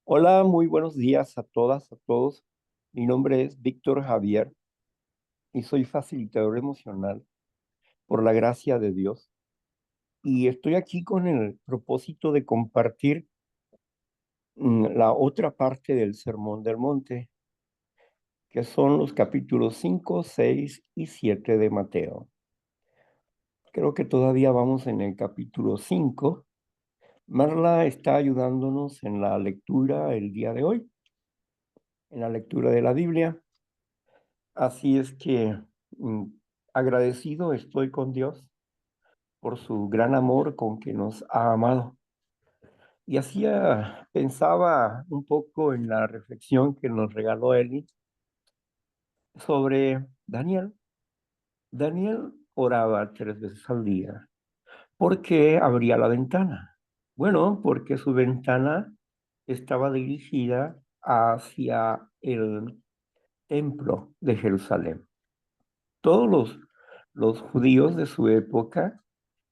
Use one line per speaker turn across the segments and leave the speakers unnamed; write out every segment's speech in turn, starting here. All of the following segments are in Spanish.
Hola, muy buenos días a todas, a todos. Mi nombre es Víctor Javier y soy facilitador emocional por la gracia de Dios. Y estoy aquí con el propósito de compartir la otra parte del Sermón del Monte, que son los capítulos 5, 6 y 7 de Mateo. Creo que todavía vamos en el capítulo 5. Marla está ayudándonos en la lectura el día de hoy, en la lectura de la Biblia. Así es que mm, agradecido estoy con Dios por su gran amor con que nos ha amado. Y pensaba un poco en la reflexión que nos regaló Eli sobre Daniel. Daniel oraba 3 veces al día. ¿Por qué abría la ventana? Bueno, porque su ventana estaba dirigida hacia el templo de Jerusalén. Todos los judíos de su época,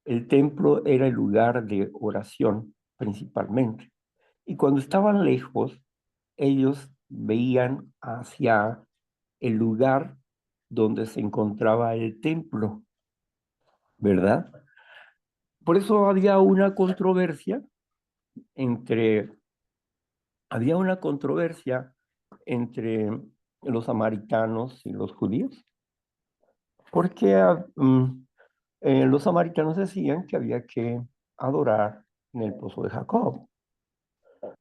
el templo era el lugar de oración principalmente. Y cuando estaban lejos, ellos veían hacia el lugar donde se encontraba el templo, ¿verdad? Por eso entre, había una controversia entre los samaritanos y los judíos, porque los samaritanos decían que había que adorar en el pozo de Jacob,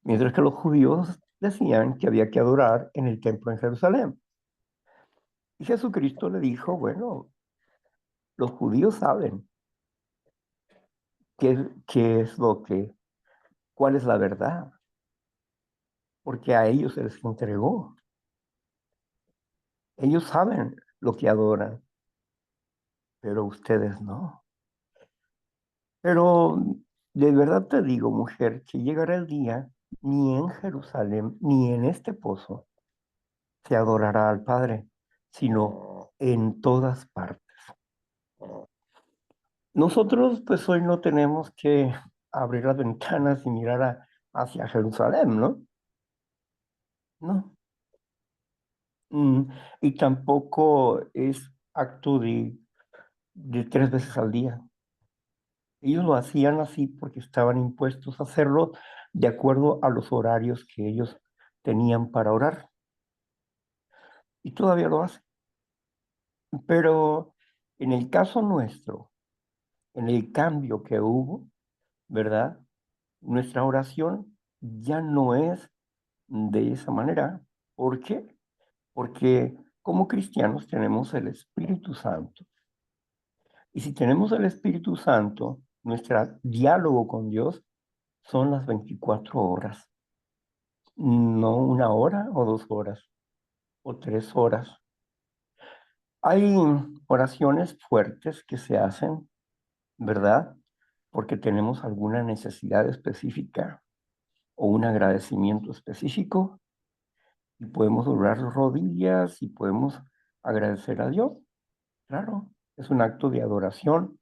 mientras que los judíos decían que había que adorar en el templo en Jerusalén. Y Jesucristo le dijo, bueno, los judíos saben qué es cuál es la verdad, porque a ellos se les entregó. Ellos saben lo que adoran, pero ustedes no. Pero de verdad te digo, mujer, que llegará el día, ni en Jerusalén, ni en este pozo, se adorará al Padre, sino en todas partes. Nosotros, pues hoy no tenemos que abrir las ventanas y mirar hacia Jerusalén, ¿no? No. Mm, y tampoco es acto de 3 veces al día. Ellos lo hacían así porque estaban impuestos a hacerlo de acuerdo a los horarios que ellos tenían para orar. Y todavía lo hacen. Pero en el caso nuestro, en el cambio que hubo, ¿verdad? Nuestra oración ya no es de esa manera. ¿Por qué? Porque como cristianos tenemos el Espíritu Santo. Y si tenemos el Espíritu Santo, nuestro diálogo con Dios son las 24 horas, no 1 hora o 2 horas o 3 horas. Hay oraciones fuertes que se hacen, ¿verdad? Porque tenemos alguna necesidad específica o un agradecimiento específico y podemos doblar rodillas y podemos agradecer a Dios. Claro, es un acto de adoración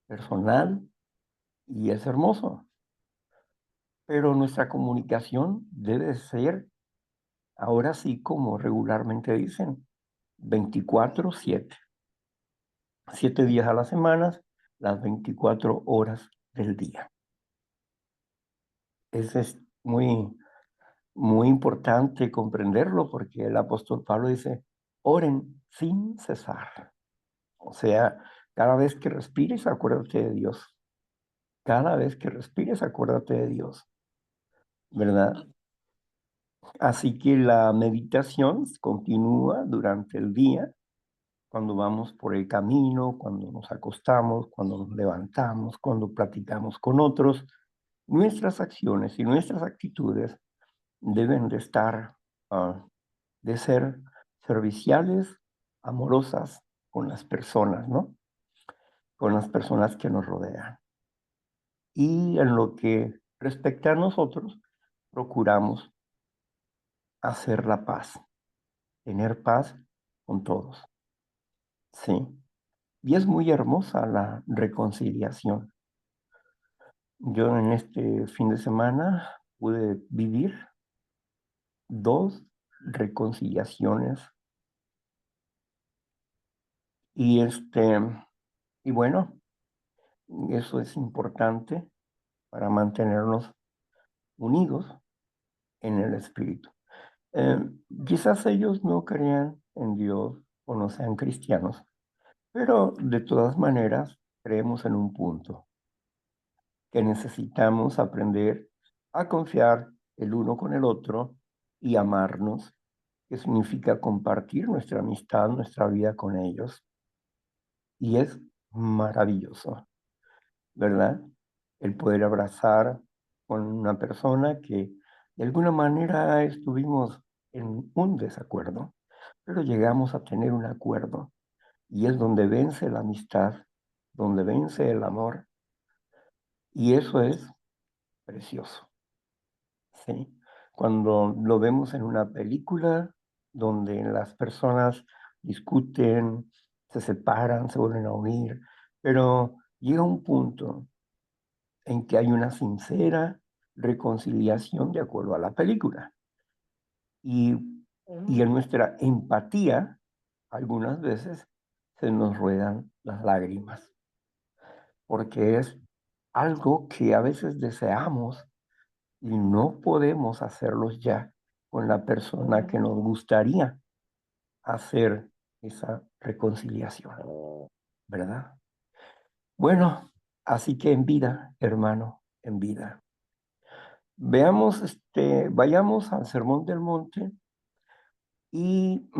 personal y es hermoso, pero nuestra comunicación debe ser, ahora sí, como regularmente dicen, 24/7, 7 días a la semana, las 24 horas del día. Es muy importante comprenderlo porque el apóstol Pablo dice, oren sin cesar. O sea, cada vez que respires, acuérdate de Dios. Cada vez que respires, acuérdate de Dios, ¿verdad? Así que la meditación continúa durante el día, cuando vamos por el camino, cuando nos acostamos, cuando nos levantamos, cuando platicamos con otros. Nuestras acciones y nuestras actitudes deben de estar, de ser serviciales, amorosas con las personas, ¿no? Con las personas que nos rodean. Y en lo que respecta a nosotros, procuramos hacer la paz, tener paz con todos, ¿sí? Y es muy hermosa la reconciliación. Yo en este fin de semana pude vivir 2 reconciliaciones. Y, y bueno, eso es importante para mantenernos unidos en el Espíritu. Eh, Quizás ellos no crean en Dios o no sean cristianos, pero de todas maneras creemos en un punto, que necesitamos aprender a confiar el uno con el otro y amarnos, que significa compartir nuestra amistad, nuestra vida con ellos. Y es maravilloso, ¿verdad? El poder abrazar con una persona que de alguna manera estuvimos en un desacuerdo, pero llegamos a tener un acuerdo y es donde vence la amistad, donde vence el amor y eso es precioso, ¿sí? Cuando lo vemos en una película donde las personas discuten, se separan, se vuelven a unir, pero llega un punto en que hay una sincera reconciliación de acuerdo a la película. Y, y en nuestra empatía, algunas veces se nos ruedan las lágrimas, porque es algo que a veces deseamos y no podemos hacerlos ya con la persona que nos gustaría hacer esa reconciliación, ¿verdad? Bueno, así que en vida, hermano, en vida. Veamos, vayamos al Sermón del Monte y,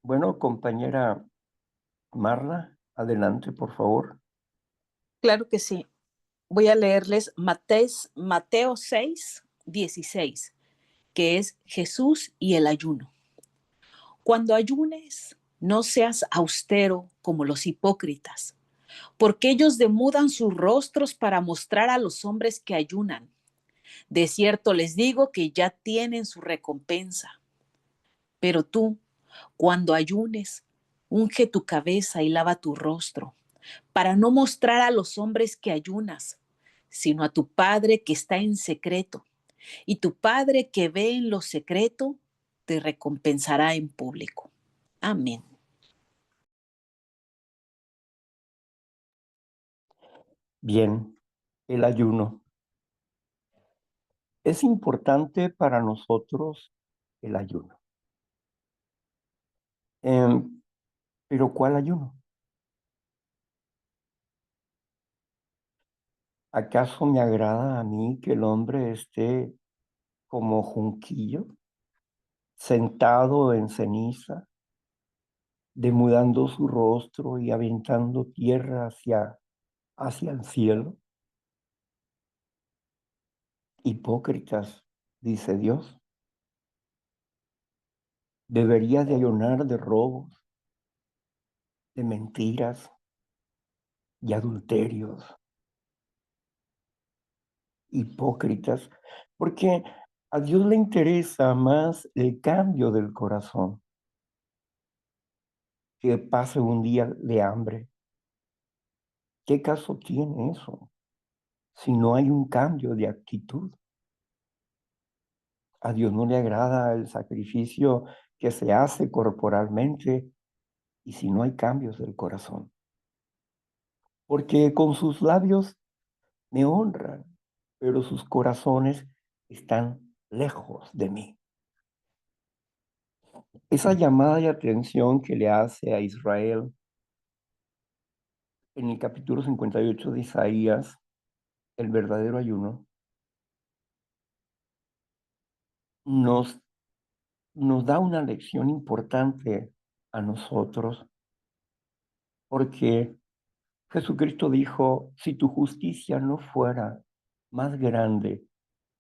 bueno, compañera Marla, adelante, por favor.
Claro que sí. Voy a leerles Mateo 6:16, que es Jesús y el ayuno. Cuando ayunes, no seas austero como los hipócritas, porque ellos demudan sus rostros para mostrar a los hombres que ayunan. De cierto les digo que ya tienen su recompensa. Pero tú, cuando ayunes, unge tu cabeza y lava tu rostro, para no mostrar a los hombres que ayunas, sino a tu Padre que está en secreto. Y tu Padre que ve en lo secreto, te recompensará en público. Amén.
Bien, el ayuno. Es importante para nosotros el ayuno. Pero ¿cuál ayuno? ¿Acaso me agrada a mí que el hombre esté como junquillo, sentado en ceniza, demudando su rostro y aventando tierra hacia el cielo? Hipócritas, dice Dios, debería de ayunar de robos, de mentiras y adulterios. Hipócritas, porque a Dios le interesa más el cambio del corazón que pase un día de hambre. ¿Qué caso tiene eso si no hay un cambio de actitud? A Dios no le agrada el sacrificio que se hace corporalmente y si no hay cambios del corazón. Porque con sus labios me honran, pero sus corazones están lejos de mí. Esa llamada de atención que le hace a Israel en el capítulo 58 de Isaías, el verdadero ayuno, nos, nos da una lección importante a nosotros, porque Jesucristo dijo, si tu justicia no fuera más grande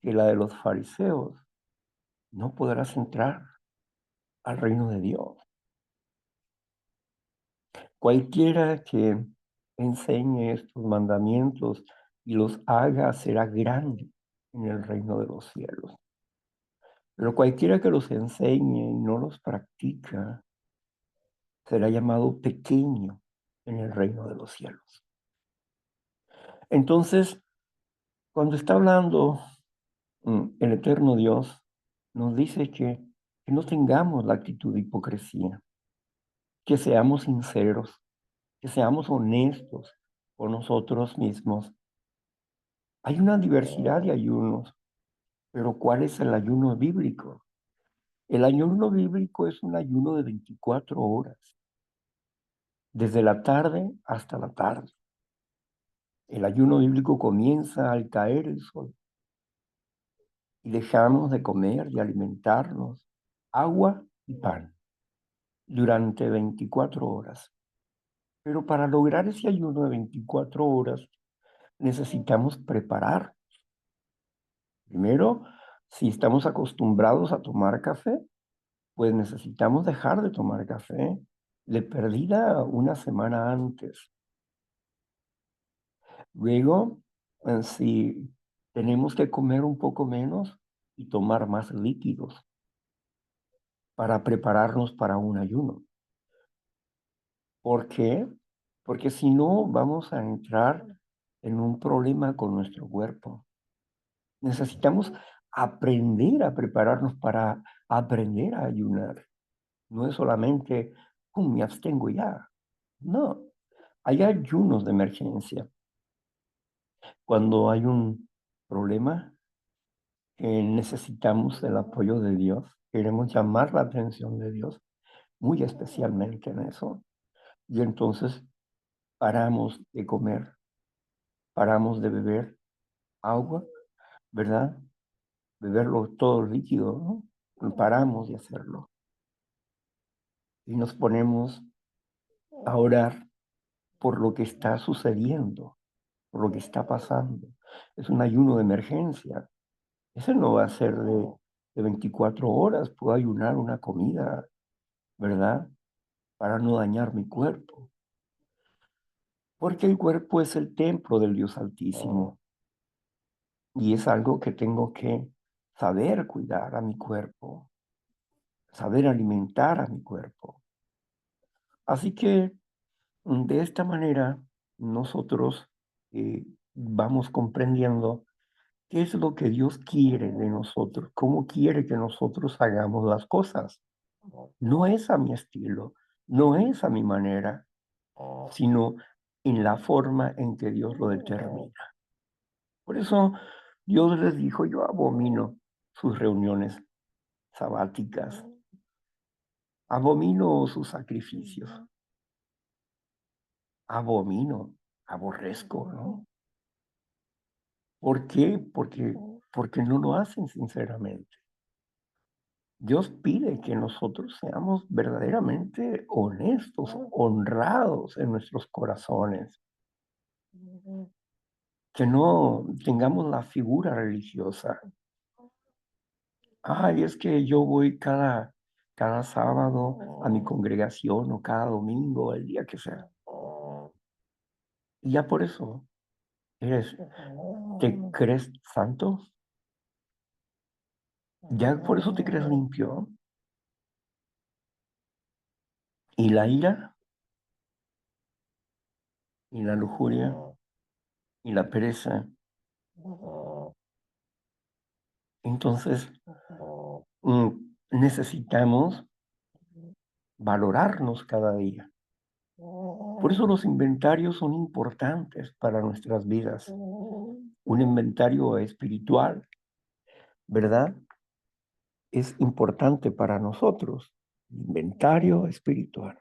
que la de los fariseos, no podrás entrar al reino de Dios. Cualquiera que enseñe estos mandamientos y los haga será grande en el reino de los cielos. Pero cualquiera que los enseñe y no los practica será llamado pequeño en el reino de los cielos. Entonces, cuando está hablando el eterno Dios nos dice que no tengamos la actitud de hipocresía, que seamos sinceros, que seamos honestos con nosotros mismos. Hay una diversidad de ayunos, pero ¿cuál es el ayuno bíblico? El ayuno bíblico es un ayuno de 24 horas, desde la tarde hasta la tarde. El ayuno bíblico comienza al caer el sol y dejamos de comer y alimentarnos, agua y pan, durante 24 horas. Pero para lograr ese ayuno de 24 horas necesitamos preparar. Primero, si estamos acostumbrados a tomar café, pues necesitamos dejar de tomar café de perdida una semana antes. Luego, si tenemos que comer un poco menos y tomar más líquidos para prepararnos para un ayuno. ¿Por qué? Porque si no, vamos a entrar en un problema con nuestro cuerpo. Necesitamos aprender a prepararnos para aprender a ayunar. No es solamente, me abstengo ya. No, hay ayunos de emergencia. Cuando hay un problema, necesitamos el apoyo de Dios. Queremos llamar la atención de Dios, muy especialmente en eso. Y entonces paramos de comer, paramos de beber agua, ¿verdad? Beberlo todo líquido, ¿no? Paramos de hacerlo. Y nos ponemos a orar por lo que está sucediendo, por lo que está pasando. Es un ayuno de emergencia. Ese no va a ser de 24 horas. Puedo ayunar una comida, ¿verdad? Para no dañar mi cuerpo. Porque el cuerpo es el templo del Dios Altísimo. Y es algo que tengo que saber cuidar a mi cuerpo, saber alimentar a mi cuerpo. Así que de esta manera nosotros vamos comprendiendo qué es lo que Dios quiere de nosotros, cómo quiere que nosotros hagamos las cosas. No es a mi estilo, no es a mi manera, sino en la forma en que Dios lo determina. Por eso Dios les dijo, yo abomino sus reuniones sabáticas, abomino sus sacrificios, abomino, aborrezco, ¿no? ¿Por qué? Porque no lo hacen sinceramente. Dios pide que nosotros seamos verdaderamente honestos, honrados en nuestros corazones, que no tengamos la figura religiosa. Ay, es que yo voy cada sábado a mi congregación o cada domingo, el día que sea. Y ya por eso te crees santo, ya por eso te crees limpio. Y la ira, y la lujuria, y la pereza. Entonces, necesitamos valorarnos cada día. Por eso los inventarios son importantes para nuestras vidas. Un inventario espiritual, ¿verdad? Es importante para nosotros. Inventario espiritual.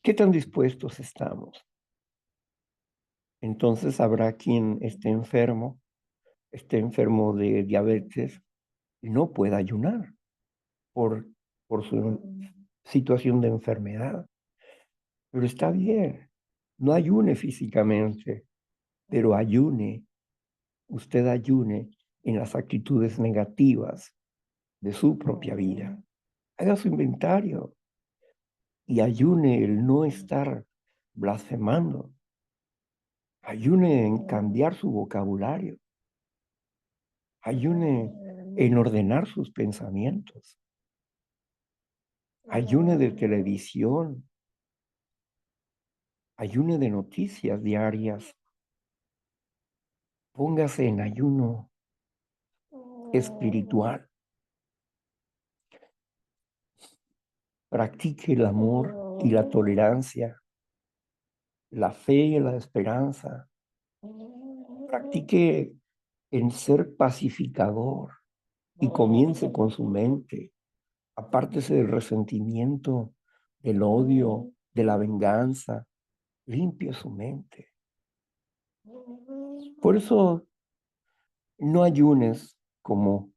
¿Qué tan dispuestos estamos? Entonces habrá quien esté enfermo de diabetes y no pueda ayunar por, por su situación de enfermedad. Pero está bien, no ayune físicamente, pero ayune, usted ayune en las actitudes negativas de su propia vida. Haga su inventario y ayune el no estar blasfemando. Ayune en cambiar su vocabulario. Ayune en ordenar sus pensamientos. Ayune de televisión. Ayune de noticias diarias. Póngase en ayuno espiritual. Practique el amor y la tolerancia, la fe y la esperanza. Practique en ser pacificador y comience con su mente. Apártese del resentimiento, del odio, de la venganza. Limpie su mente. Por eso no ayunes como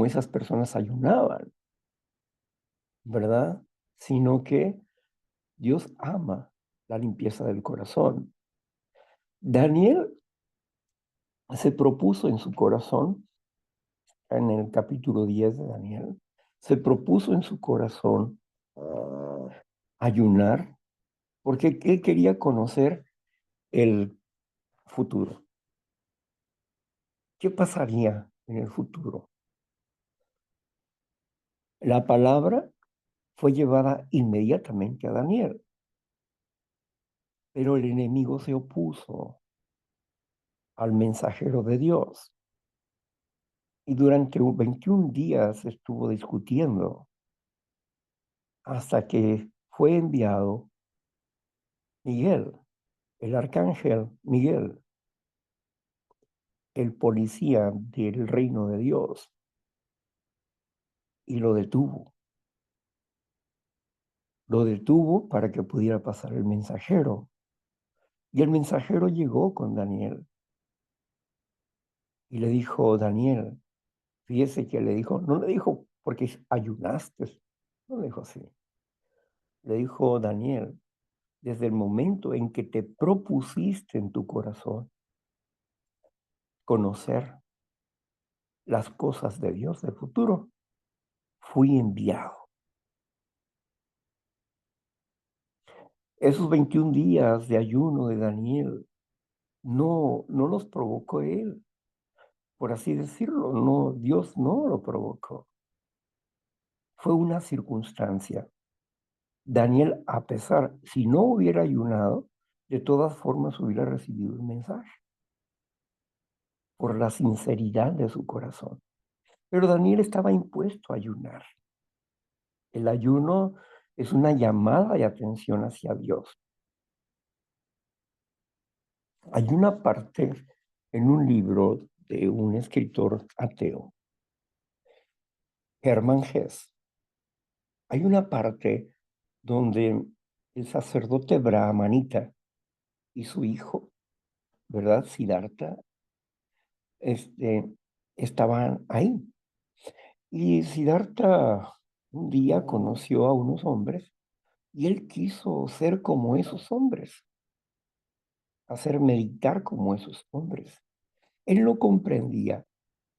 esas personas ayunaban, ¿verdad? Sino que Dios ama la limpieza del corazón. Daniel se propuso en su corazón, en el capítulo 10 de Daniel, se propuso en su corazón ayunar porque él quería conocer el futuro. ¿Qué pasaría en el futuro? La palabra fue llevada inmediatamente a Daniel, pero el enemigo se opuso al mensajero de Dios y durante 21 días estuvo discutiendo hasta que fue enviado Miguel, el arcángel Miguel, el policía del reino de Dios, y lo detuvo. Lo detuvo para que pudiera pasar el mensajero. Y el mensajero llegó con Daniel y le dijo, Daniel, fíjese que le dijo, no le dijo porque ayunaste, no le dijo así. Le dijo, Daniel, desde el momento en que te propusiste en tu corazón conocer las cosas de Dios del futuro, fui enviado. Esos 21 días de ayuno de Daniel no los provocó él, por así decirlo, no, Dios no lo provocó. Fue una circunstancia. Daniel, a pesar, si no hubiera ayunado, de todas formas hubiera recibido el mensaje por la sinceridad de su corazón. Pero Daniel estaba impuesto a ayunar. El ayuno es una llamada de atención hacia Dios. Hay una parte en un libro de un escritor ateo, Hermann Hesse. Hay una parte donde el sacerdote brahmanita y su hijo, ¿verdad? Siddhartha, estaban ahí. Y Siddhartha un día conoció a unos hombres y él quiso ser como esos hombres, hacer meditar como esos hombres. Él no comprendía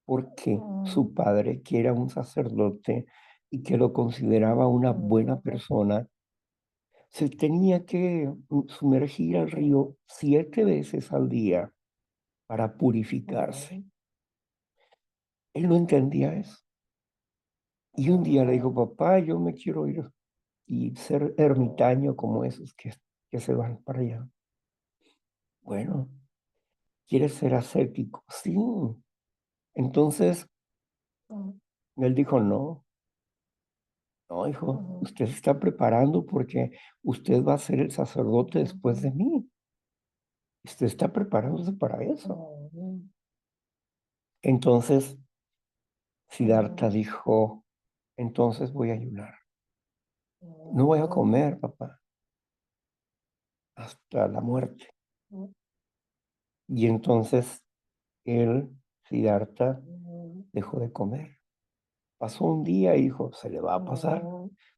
por qué su padre, que era un sacerdote y que lo consideraba una buena persona, se tenía que sumergir al río 7 veces al día para purificarse. Él no entendía eso. Y un día le dijo, papá, yo me quiero ir y ser ermitaño como esos que se van para allá. Bueno, ¿quieres ser ascético? Sí. Entonces, él dijo, no, hijo, usted se está preparando porque usted va a ser el sacerdote después de mí. Usted está preparándose para eso. Entonces, Siddhartha dijo, entonces voy a ayunar. No voy a comer, papá, hasta la muerte. Y entonces él, Siddhartha, dejó de comer. Pasó un día y dijo, se le va a pasar.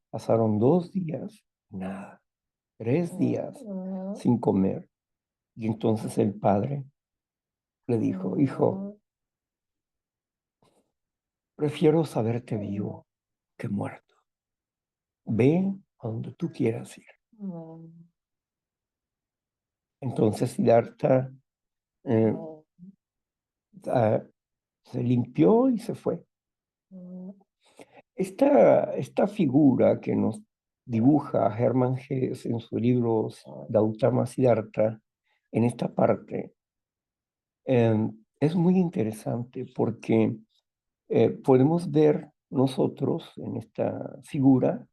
Pasaron 2 días, nada. 3 días sin comer. Y entonces el padre le dijo, hijo, prefiero saberte vivo que muerto. Ve a donde tú quieras ir. Entonces Siddhartha se limpió y se fue. Esta figura que nos dibuja Hermann Hesse en su libro Gautama Siddhartha, en esta parte, es muy interesante porque podemos ver nosotros en esta figura,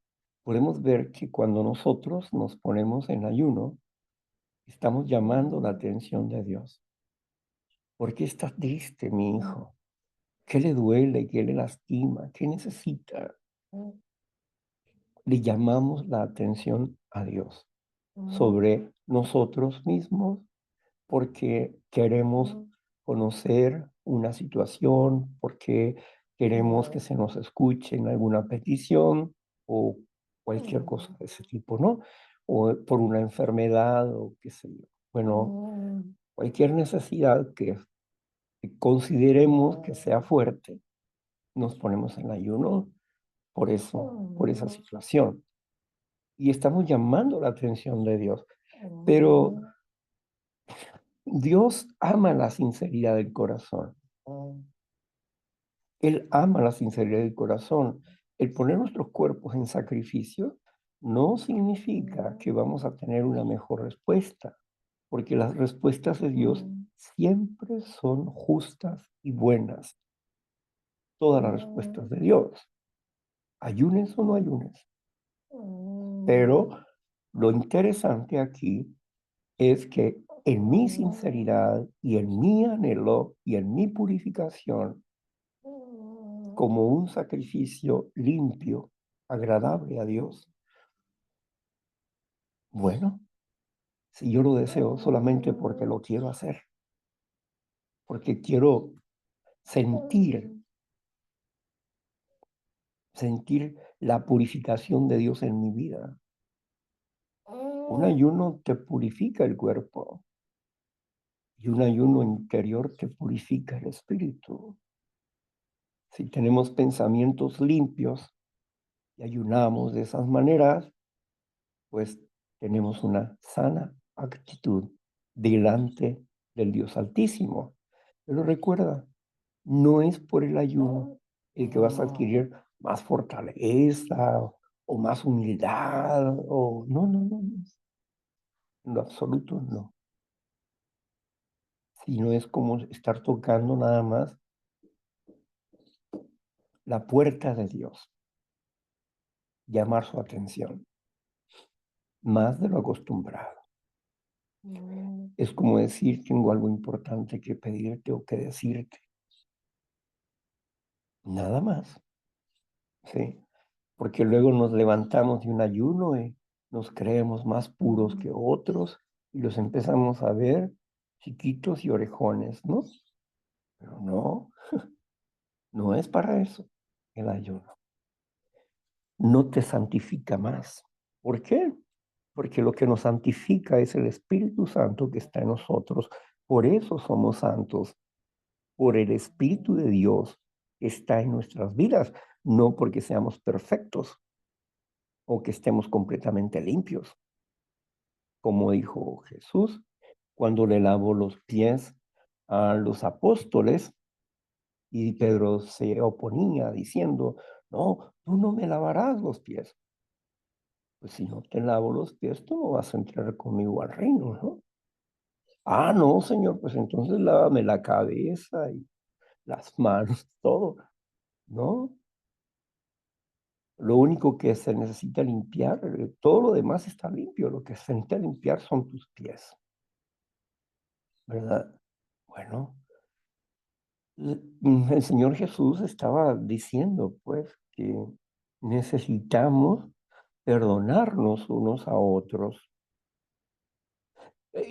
podemos ver que cuando nosotros nos ponemos en ayuno, estamos llamando la atención de Dios. ¿Por qué está triste mi hijo? ¿Qué le duele? ¿Qué le lastima? ¿Qué necesita? Le llamamos la atención a Dios sobre nosotros mismos porque queremos conocer una situación, porque queremos que se nos escuche en alguna petición o cualquier cosa de ese tipo, ¿no? O por una enfermedad o qué sé yo. Bueno, cualquier necesidad que consideremos que sea fuerte, nos ponemos en ayuno por eso, por esa situación. Y estamos llamando la atención de Dios. Pero Dios ama la sinceridad del corazón. Él ama la sinceridad del corazón. El poner nuestros cuerpos en sacrificio no significa que vamos a tener una mejor respuesta, porque las respuestas de Dios siempre son justas y buenas. Todas las respuestas de Dios, ayunes o no ayunes. Pero lo interesante aquí es que en mi sinceridad y en mi anhelo y en mi purificación, como un sacrificio limpio, agradable a Dios, bueno, si yo lo deseo solamente porque lo quiero hacer, porque quiero sentir, sentir la purificación de Dios en mi vida. Un ayuno te purifica el cuerpo y un ayuno interior te purifica el espíritu. Si tenemos pensamientos limpios y ayunamos de esas maneras, pues tenemos una sana actitud delante del Dios Altísimo. Pero recuerda, no es por el ayuno el que vas a adquirir más fortaleza o más humildad o no, no, no, no. En lo absoluto no. Sino es como estar tocando nada más la puerta de Dios, llamar su atención, más de lo acostumbrado. Es como decir, tengo algo importante que pedirte o que decirte. Nada más, ¿sí? Porque luego nos levantamos de un ayuno y nos creemos más puros que otros y los empezamos a ver chiquitos y orejones, ¿no? Pero no, no es para eso el ayuno. No te santifica más. ¿Por qué? Porque lo que nos santifica es el Espíritu Santo que está en nosotros. Por eso somos santos, por el Espíritu de Dios que está en nuestras vidas, no porque seamos perfectos o que estemos completamente limpios. Como dijo Jesús, cuando le lavó los pies a los apóstoles y Pedro se oponía diciendo, no, tú no me lavarás los pies. Pues si no te lavo los pies, tú no vas a entrar conmigo al reino, ¿no? Ah, no, Señor, pues entonces lávame la cabeza y las manos, todo, ¿no? Lo único que se necesita limpiar, todo lo demás está limpio, lo que se necesita limpiar son tus pies, ¿verdad? Bueno, el Señor Jesús estaba diciendo, pues, que necesitamos perdonarnos unos a otros.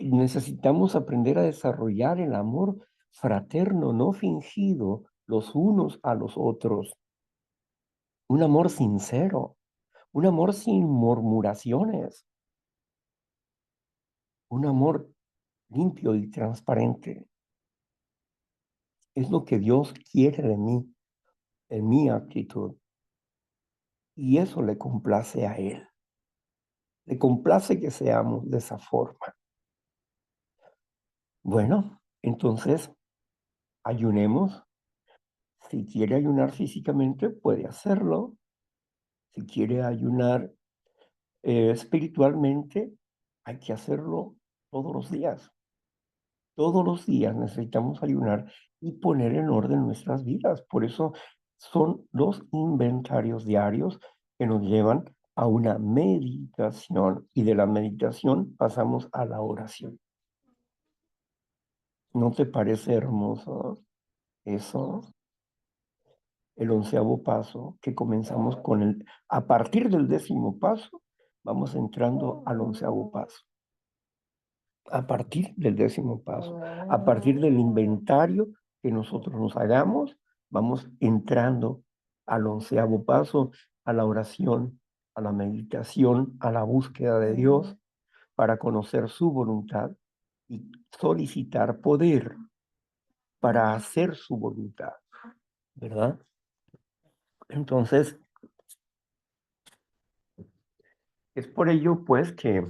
Necesitamos aprender a desarrollar el amor fraterno, no fingido, los unos a los otros. Un amor sincero, un amor sin murmuraciones, un amor limpio y transparente. Es lo que Dios quiere de mí, en mi actitud. Y eso le complace a Él. Le complace que seamos de esa forma. Bueno, entonces ayunemos. Si quiere ayunar físicamente, puede hacerlo. Si quiere ayunar espiritualmente, hay que hacerlo todos los días. Todos los días necesitamos ayunar y poner en orden nuestras vidas. Por eso son los inventarios diarios que nos llevan a una meditación y de la meditación pasamos a la oración. ¿No te parece hermoso eso? El 11º paso que comenzamos con a partir del 10º paso, vamos entrando al 11º paso. A partir del 10º paso, a partir del inventario que nosotros nos hagamos, vamos entrando al 11º paso, a la oración, a la meditación, a la búsqueda de Dios para conocer su voluntad y solicitar poder para hacer su voluntad, ¿verdad? Entonces, es por ello, pues, que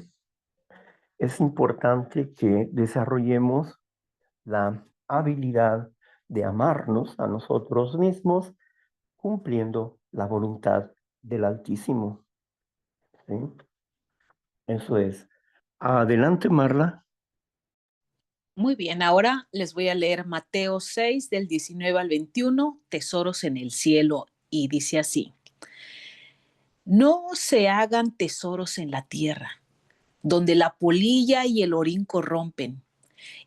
es importante que desarrollemos la habilidad de amarnos a nosotros mismos cumpliendo la voluntad del Altísimo. ¿Sí? Eso es. Adelante, Marla.
Muy bien, ahora les voy a leer Mateo 6 del 19 al 21, tesoros en el cielo, y dice así: no se hagan tesoros en la tierra, donde la polilla y el orín corrompen,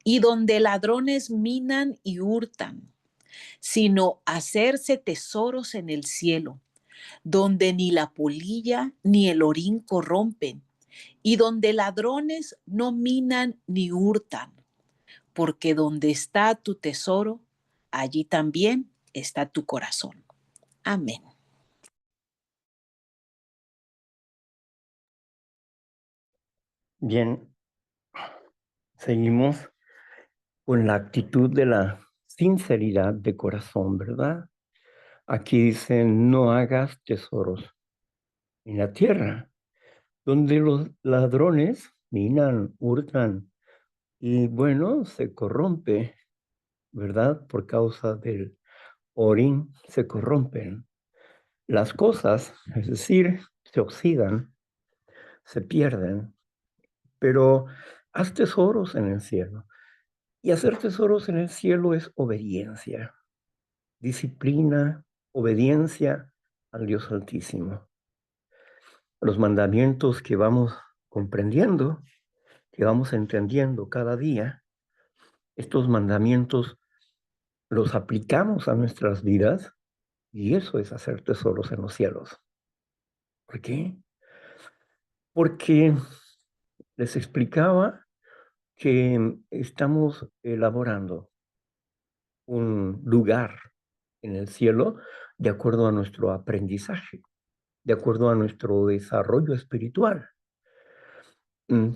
y donde ladrones minan y hurtan, sino hacerse tesoros en el cielo, donde ni la polilla ni el orín corrompen, y donde ladrones no minan ni hurtan, porque donde está tu tesoro, allí también está tu corazón. Amén.
Bien, seguimos con la actitud de la sinceridad de corazón, ¿verdad? Aquí dice, no hagas tesoros en la tierra, donde los ladrones minan, hurtan y bueno, se corrompe, ¿verdad? Por causa del orín se corrompen las cosas, es decir, se oxidan, se pierden, pero haz tesoros en el cielo. Y hacer tesoros en el cielo es obediencia, disciplina, obediencia al Dios Altísimo. Los mandamientos que vamos comprendiendo, que vamos entendiendo cada día, estos mandamientos los aplicamos a nuestras vidas y eso es hacer tesoros en los cielos. ¿Por qué? Porque les explicaba que estamos elaborando un lugar en el cielo de acuerdo a nuestro aprendizaje, de acuerdo a nuestro desarrollo espiritual.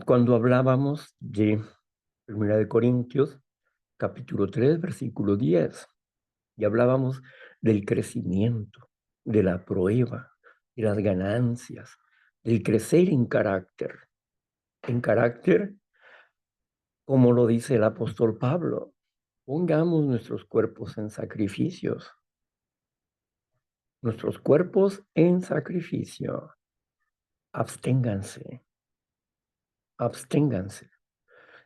Cuando hablábamos de 1 Corintios, capítulo 3, versículo 10, y hablábamos del crecimiento, de la prueba, de las ganancias, del crecer en carácter, como lo dice el apóstol Pablo, pongamos nuestros cuerpos en sacrificios, nuestros cuerpos en sacrificio. Absténganse, absténganse.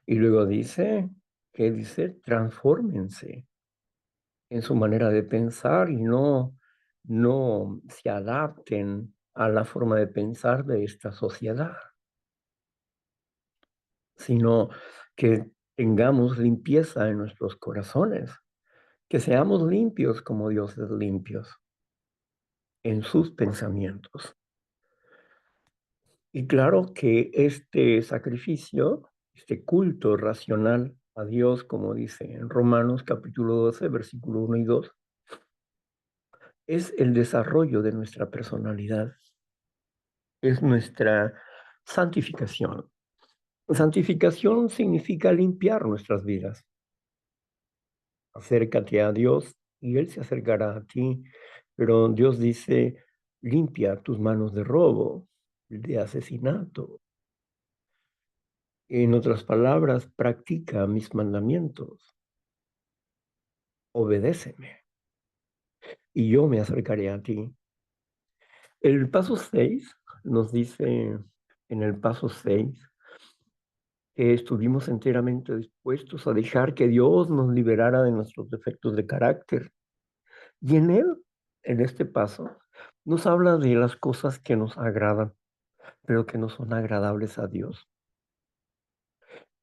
Y luego dice, ¿qué dice? Transfórmense en su manera de pensar y no se adapten a la forma de pensar de esta sociedad, sino que tengamos limpieza en nuestros corazones, que seamos limpios como Dios es limpio en sus pensamientos. Y claro que este sacrificio, este culto racional a Dios, como dice en Romanos capítulo 12, versículo 1 y 2, es el desarrollo de nuestra personalidad, es nuestra santificación. Santificación significa limpiar nuestras vidas. Acércate a Dios y Él se acercará a ti, pero Dios dice, limpia tus manos de robo, de asesinato. En otras palabras, practica mis mandamientos, obedéceme y yo me acercaré a ti. El paso 6 nos dice en el paso 6 que estuvimos enteramente dispuestos a dejar que Dios nos liberara de nuestros defectos de carácter. Y en él, en este paso, nos habla de las cosas que nos agradan, pero que no son agradables a Dios.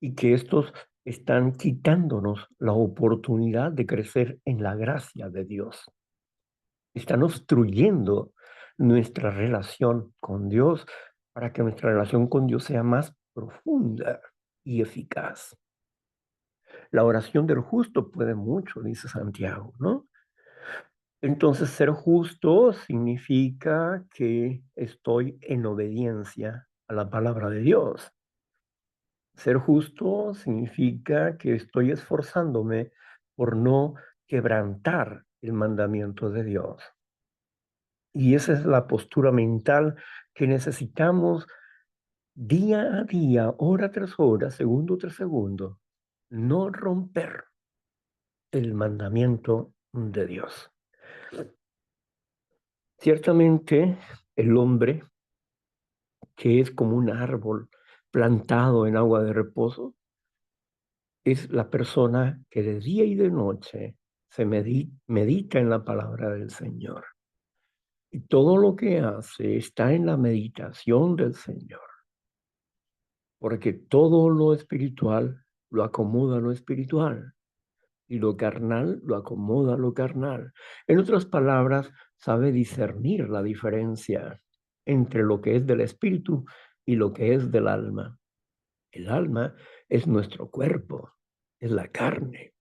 Y que estos están quitándonos la oportunidad de crecer en la gracia de Dios. Están obstruyendo nuestra relación con Dios para que nuestra relación con Dios sea más profunda y eficaz. La oración del justo puede mucho, dice Santiago, ¿no? Entonces, ser justo significa que estoy en obediencia a la palabra de Dios. Ser justo significa que estoy esforzándome por no quebrantar el mandamiento de Dios. Y esa es la postura mental que necesitamos día a día, hora tras hora, segundo tras segundo. No romper el mandamiento de Dios. Ciertamente, el hombre, que es como un árbol plantado en agua de reposo, es la persona que de día y de noche se medita en la palabra del Señor. Y todo lo que hace está en la meditación del Señor, porque todo lo espiritual lo acomoda a lo espiritual y lo carnal lo acomoda a lo carnal. En otras palabras, sabe discernir la diferencia entre lo que es del espíritu y lo que es del alma. El alma es nuestro cuerpo, es la carne.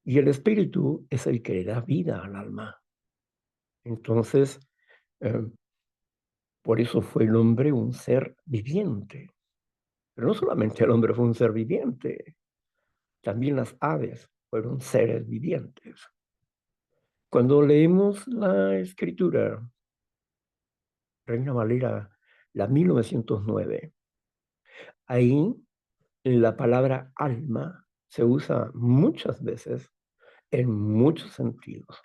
Y el espíritu es el que le da vida al alma. Entonces, eh, por eso fue el hombre un ser viviente. Pero no solamente el hombre fue un ser viviente, también las aves fueron seres vivientes. Cuando leemos la escritura, Reina Valera, la 1909, ahí la palabra alma se usa muchas veces en muchos sentidos,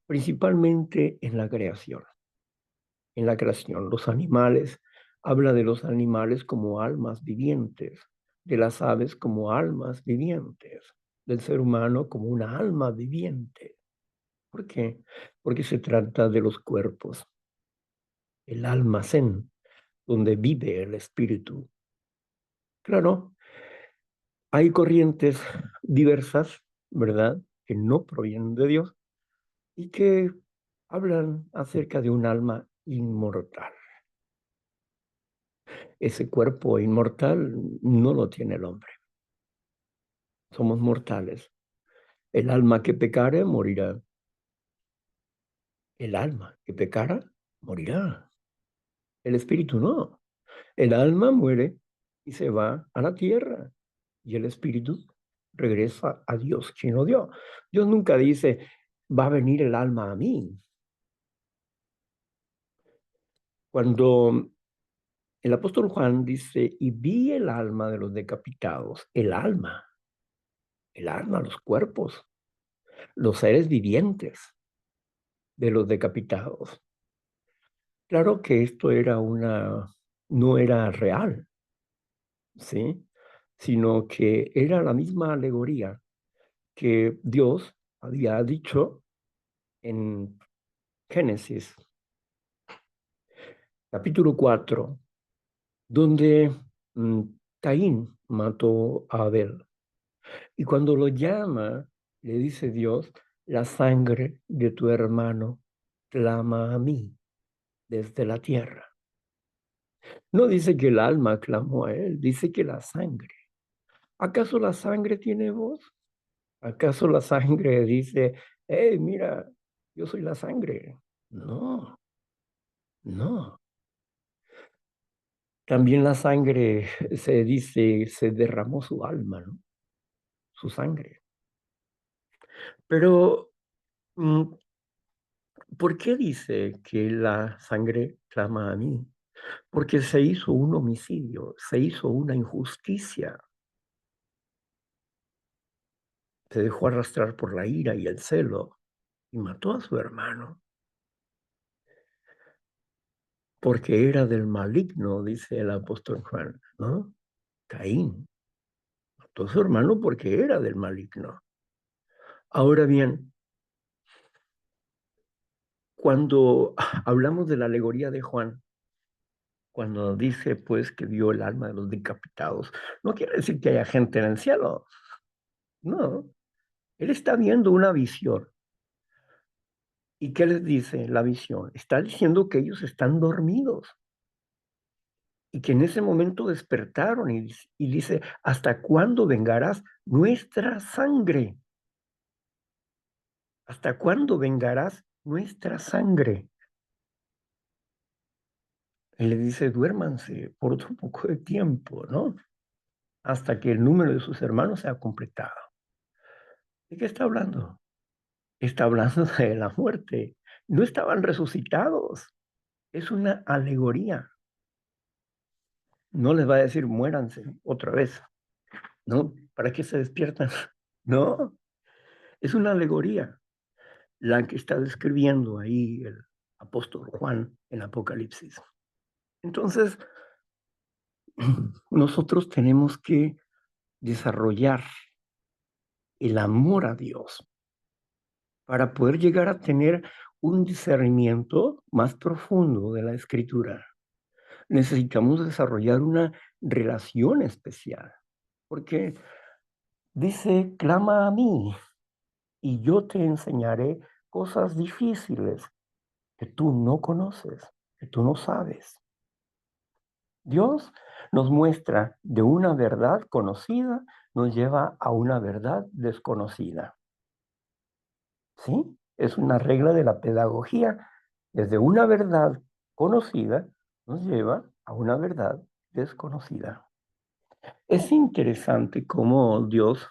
principalmente en la creación. En la creación, los animales, habla de los animales como almas vivientes, de las aves como almas vivientes, del ser humano como una alma viviente. ¿Por qué? Porque se trata de los cuerpos, el almacén donde vive el espíritu. Claro, hay corrientes diversas, ¿verdad?, que no provienen de Dios y que hablan acerca de un alma inmortal. Ese cuerpo inmortal no lo tiene el hombre. Somos mortales. El alma que pecare morirá. El alma que pecara morirá. El espíritu no. El alma muere y se va a la tierra. Y el espíritu regresa a Dios, quien lo dio. Dios nunca dice, va a venir el alma a mí. Cuando el apóstol Juan dice, y vi el alma de los decapitados, el alma, los cuerpos, los seres vivientes de los decapitados. Claro que esto no era real, ¿sí? Sino que era la misma alegoría que Dios había dicho en Génesis, capítulo 4, donde Caín mató a Abel. Y cuando lo llama, le dice Dios, la sangre de tu hermano clama a mí desde la tierra. No dice que el alma clamó a él, dice que la sangre. ¿Acaso la sangre tiene voz? ¿Acaso la sangre dice, hey, mira, yo soy la sangre? No, no. También la sangre se dice, se derramó su alma, ¿no? Su sangre. Pero, ¿por qué dice que la sangre clama a mí? Porque se hizo un homicidio, se hizo una injusticia. Se dejó arrastrar por la ira y el celo y mató a su hermano. Porque era del maligno, dice el apóstol Juan, ¿no? Caín mató a su hermano porque era del maligno. Ahora bien, cuando hablamos de la alegoría de Juan, cuando dice pues que vio el alma de los decapitados, no quiere decir que haya gente en el cielo, no, él está viendo una visión. ¿Y qué les dice la visión? Está diciendo que ellos están dormidos y que en ese momento despertaron y dice, ¿hasta cuándo vengarás nuestra sangre? ¿Hasta cuándo vengarás nuestra sangre? Él le dice, duérmanse por otro poco de tiempo, ¿no? Hasta que el número de sus hermanos sea completado. ¿De qué está hablando? Está hablando de la muerte. No estaban resucitados. Es una alegoría. No les va a decir muéranse otra vez, ¿no? ¿Para qué se despiertan? No, es una alegoría la que está describiendo ahí el apóstol Juan en Apocalipsis. Entonces, nosotros tenemos que desarrollar el amor a Dios para poder llegar a tener un discernimiento más profundo de la escritura. Necesitamos desarrollar una relación especial, porque dice, clama a mí y yo te enseñaré cosas difíciles que tú no conoces, que tú no sabes. Dios nos muestra de una verdad conocida, nos lleva a una verdad desconocida. ¿Sí? Es una regla de la pedagogía. Desde una verdad conocida nos lleva a una verdad desconocida. Es interesante cómo Dios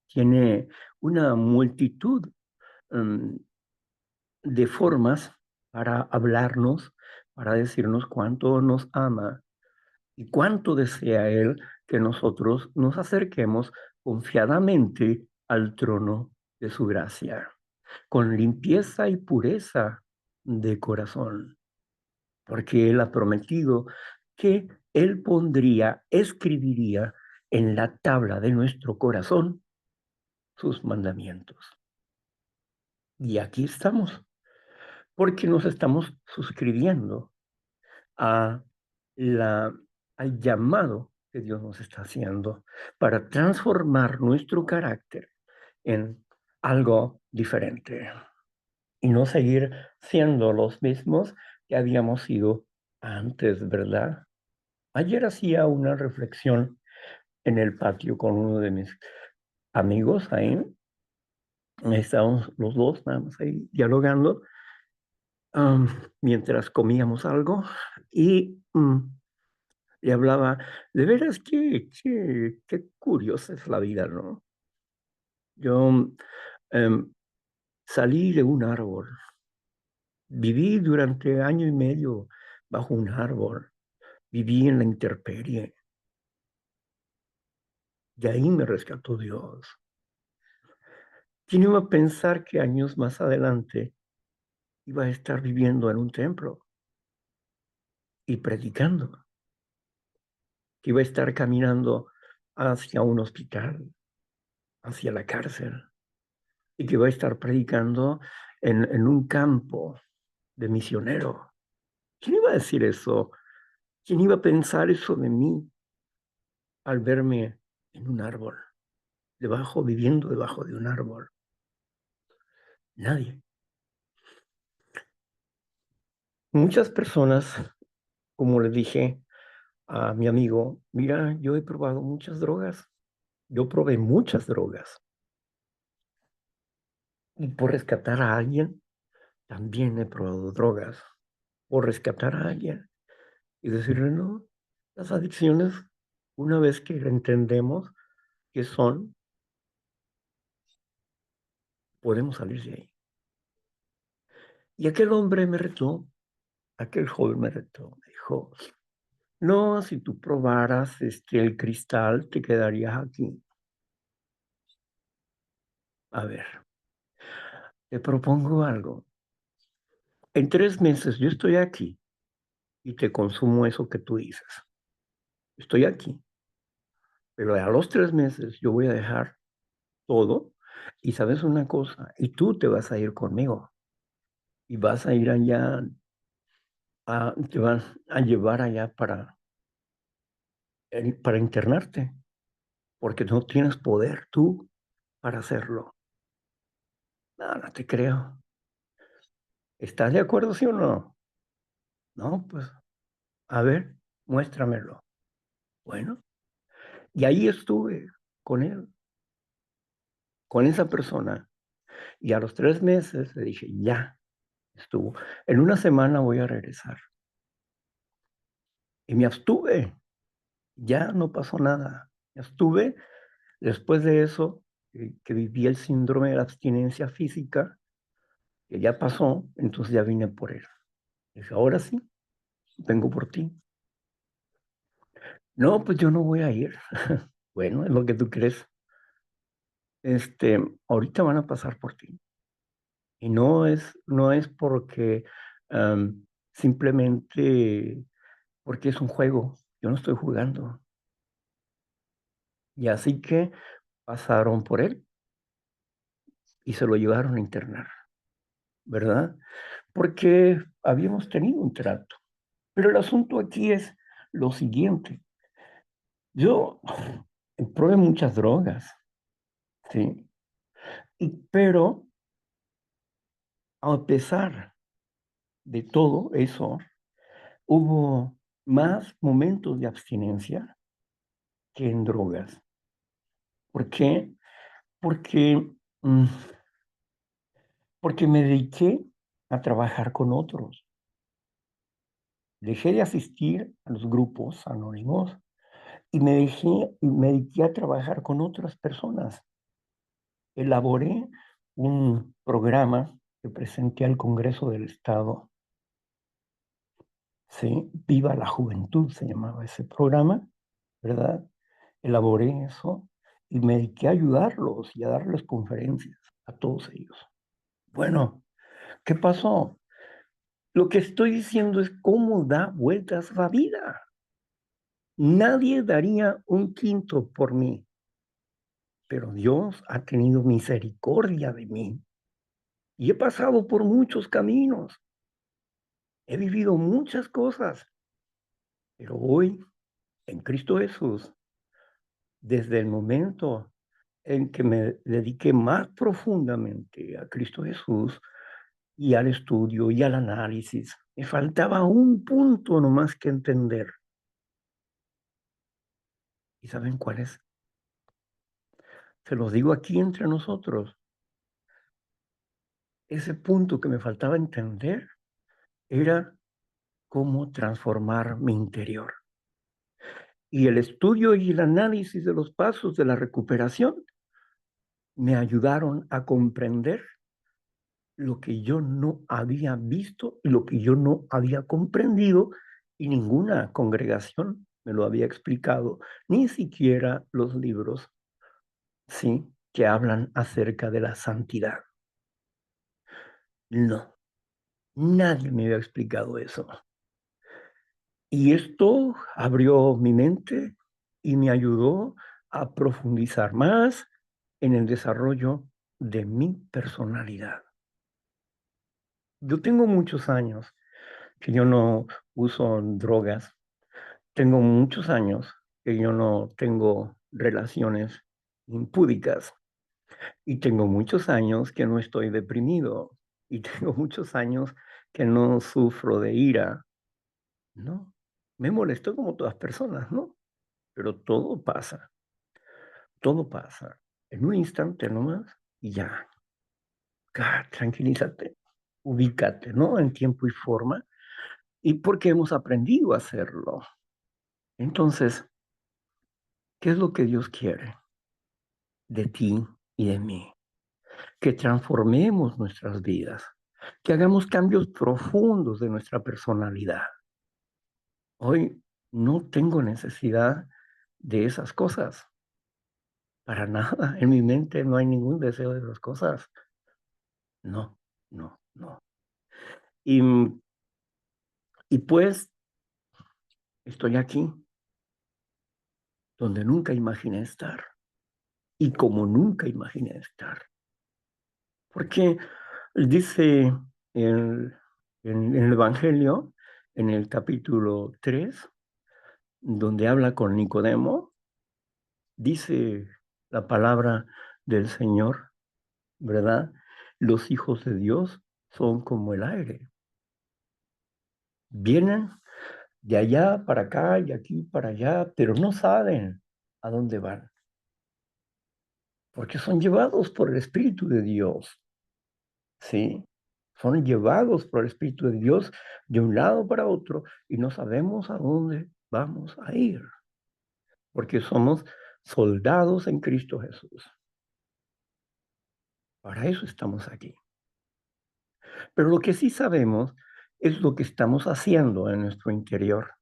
tiene una multitud em, de formas para hablarnos, para decirnos cuánto nos ama y cuánto desea Él que nosotros nos acerquemos confiadamente al trono de su gracia, con limpieza y pureza de corazón, porque Él ha prometido que Él pondría, escribiría en la tabla de nuestro corazón sus mandamientos. Y aquí estamos, porque nos estamos suscribiendo a la, al llamado que Dios nos está haciendo para transformar nuestro carácter en algo diferente y no seguir siendo los mismos que habíamos sido antes, ¿verdad? Ayer hacía una reflexión en el patio con uno de mis amigos ahí. Estábamos los dos nada más ahí dialogando um, mientras comíamos algo y le hablaba, de veras qué curiosa es la vida, ¿no? Yo salí de un árbol, viví durante año y medio bajo un árbol, viví en la intemperie, y ahí me rescató Dios. ¿Quién iba a pensar que años más adelante iba a estar viviendo en un templo y predicando? Que iba a estar caminando hacia un hospital, hacia la cárcel, y que iba a estar predicando en un campo de misionero. ¿Quién iba a decir eso? ¿Quién iba a pensar eso de mí al verme en un árbol, viviendo debajo de un árbol? Nadie. Muchas personas, como le dije a mi amigo, mira, yo he probado muchas drogas. Yo probé muchas drogas. Y por rescatar a alguien, también he probado drogas. Por rescatar a alguien y decirle, no, las adicciones, una vez que entendemos qué son, podemos salir de ahí. Y aquel hombre me retó, aquel joven me retó, me dijo, no, si tú probaras el cristal, te quedarías aquí. A ver, te propongo algo. En 3 meses yo estoy aquí y te consumo eso que tú dices. Estoy aquí. pero a los 3 meses yo voy a dejar todo y sabes una cosa, y tú te vas a ir conmigo y vas a ir allá, te van a llevar allá para internarte, porque no tienes poder tú para hacerlo. No, no te creo. ¿Estás de acuerdo, sí o no? No, pues, a ver, muéstramelo. Bueno, y ahí estuve con él, con esa persona. Y a los 3 meses le dije, ya estuvo. En una semana voy a regresar. Y me abstuve. Ya no pasó nada. Me abstuve. Después de eso, que viví el síndrome de la abstinencia física, que ya pasó, entonces ya vine por él. Dije, ahora sí, vengo por ti. No, pues yo no voy a ir. Bueno, es lo que tú crees. Ahorita van a pasar por ti. Y no es porque simplemente porque es un juego. Yo no estoy jugando. Y así que pasaron por él y se lo llevaron a internar, ¿verdad? Porque habíamos tenido un trato. Pero el asunto aquí es lo siguiente. Yo probé muchas drogas, ¿sí? Pero a pesar de todo eso, hubo más momentos de abstinencia que en drogas. ¿Por qué? Porque, mm, porque me dediqué a trabajar con otros. Dejé de asistir a los grupos anónimos y me dediqué a trabajar con otras personas. Elaboré un programa que presenté al Congreso del Estado. ¿Sí? Viva la Juventud se llamaba ese programa, ¿verdad? Elaboré eso y me dediqué a ayudarlos y a darles conferencias a todos ellos. Bueno, ¿qué pasó? Lo que estoy diciendo es cómo da vueltas la vida. Nadie daría un quinto por mí, pero Dios ha tenido misericordia de mí y he pasado por muchos caminos, he vivido muchas cosas, pero hoy en Cristo Jesús, desde el momento en que me dediqué más profundamente a Cristo Jesús y al estudio y al análisis, me faltaba un punto nomás que entender. ¿Y saben cuál es? Se los digo aquí entre nosotros. Ese punto que me faltaba entender era cómo transformar mi interior. Y el estudio y el análisis de los pasos de la recuperación me ayudaron a comprender lo que yo no había visto y lo que yo no había comprendido y ninguna congregación me lo había explicado, ni siquiera los libros, sí, que hablan acerca de la santidad. No, nadie me había explicado eso. Y esto abrió mi mente y me ayudó a profundizar más en el desarrollo de mi personalidad. Yo tengo muchos años que yo no uso drogas. Tengo muchos años que yo no tengo relaciones impúdicas y tengo muchos años que no estoy deprimido y tengo muchos años que no sufro de ira, ¿no? Me molesto como todas personas, ¿no? Pero todo pasa en un instante nomás y ya, tranquilízate, ubícate, ¿no? En tiempo y forma y porque hemos aprendido a hacerlo. Entonces, ¿qué es lo que Dios quiere de ti y de mí? Que transformemos nuestras vidas, que hagamos cambios profundos de nuestra personalidad. Hoy no tengo necesidad de esas cosas, para nada. En mi mente no hay ningún deseo de esas cosas. No, no, no. Y, y pues estoy aquí donde nunca imaginé estar y como nunca imaginé estar. Porque dice en el Evangelio, en el capítulo 3, donde habla con Nicodemo, dice la palabra del Señor, ¿verdad? Los hijos de Dios son como el aire. Vienen de allá para acá y aquí para allá, pero no saben a dónde van, porque son llevados por el Espíritu de Dios, ¿sí? Son llevados por el Espíritu de Dios de un lado para otro y no sabemos a dónde vamos a ir, porque somos soldados en Cristo Jesús. Para eso estamos aquí. Pero lo que sí sabemos es lo que estamos haciendo en nuestro interior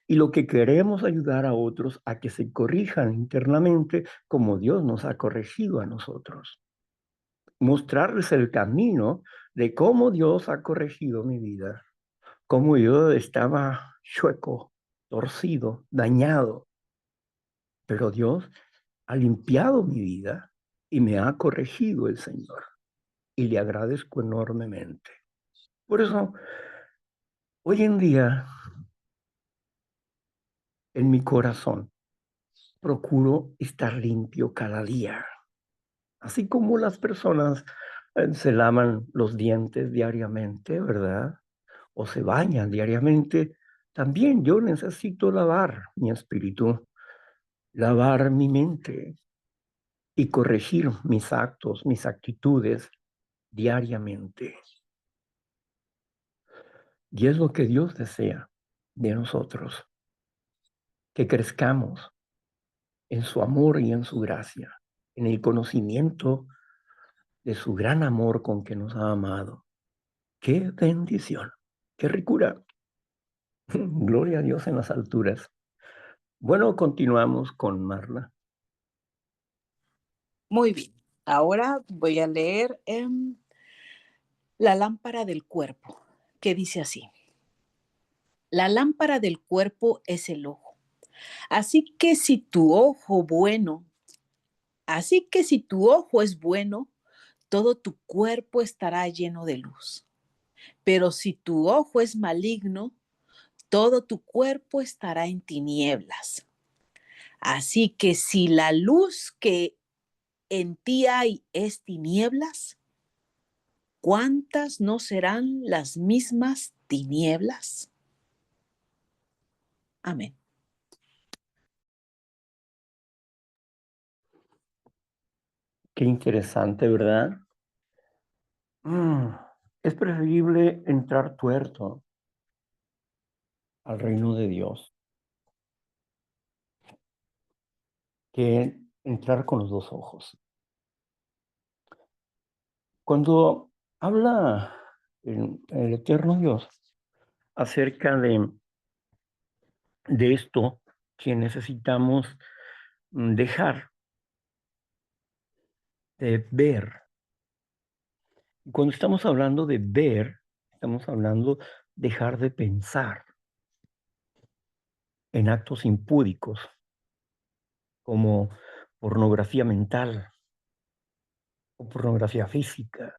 y lo que queremos ayudar a otros a que se corrijan internamente como Dios nos ha corregido a nosotros. Mostrarles el camino de cómo Dios ha corregido mi vida, cómo yo estaba chueco, torcido, dañado, pero Dios ha limpiado mi vida y me ha corregido el Señor y le agradezco enormemente. Por eso, hoy en día, en mi corazón, procuro estar limpio cada día, así como las personas se lavan los dientes diariamente, ¿verdad? O se bañan diariamente. También yo necesito lavar mi espíritu, lavar mi mente y corregir mis actos, mis actitudes diariamente. Y es lo que Dios desea de nosotros, que crezcamos en su amor y en su gracia, en el conocimiento de su gran amor con que nos ha amado. ¡Qué bendición! ¡Qué ricura! Gloria a Dios en las alturas. Bueno, continuamos con Marla.
Muy bien. Ahora voy a leer La lámpara del cuerpo, que dice así. La lámpara del cuerpo es el ojo. Así que si tu ojo bueno, así que si tu ojo es bueno, todo tu cuerpo estará lleno de luz. Pero si tu ojo es maligno, todo tu cuerpo estará en tinieblas. Así que si la luz que en ti hay es tinieblas, ¿cuántas no serán las mismas tinieblas? Amén.
Qué interesante, ¿verdad? Mm, es preferible entrar tuerto al reino de Dios que entrar con los dos ojos. Cuando habla el eterno Dios acerca de esto que necesitamos dejar de ver. Y cuando estamos hablando de ver, estamos hablando dejar de pensar en actos impúdicos como pornografía mental o pornografía física.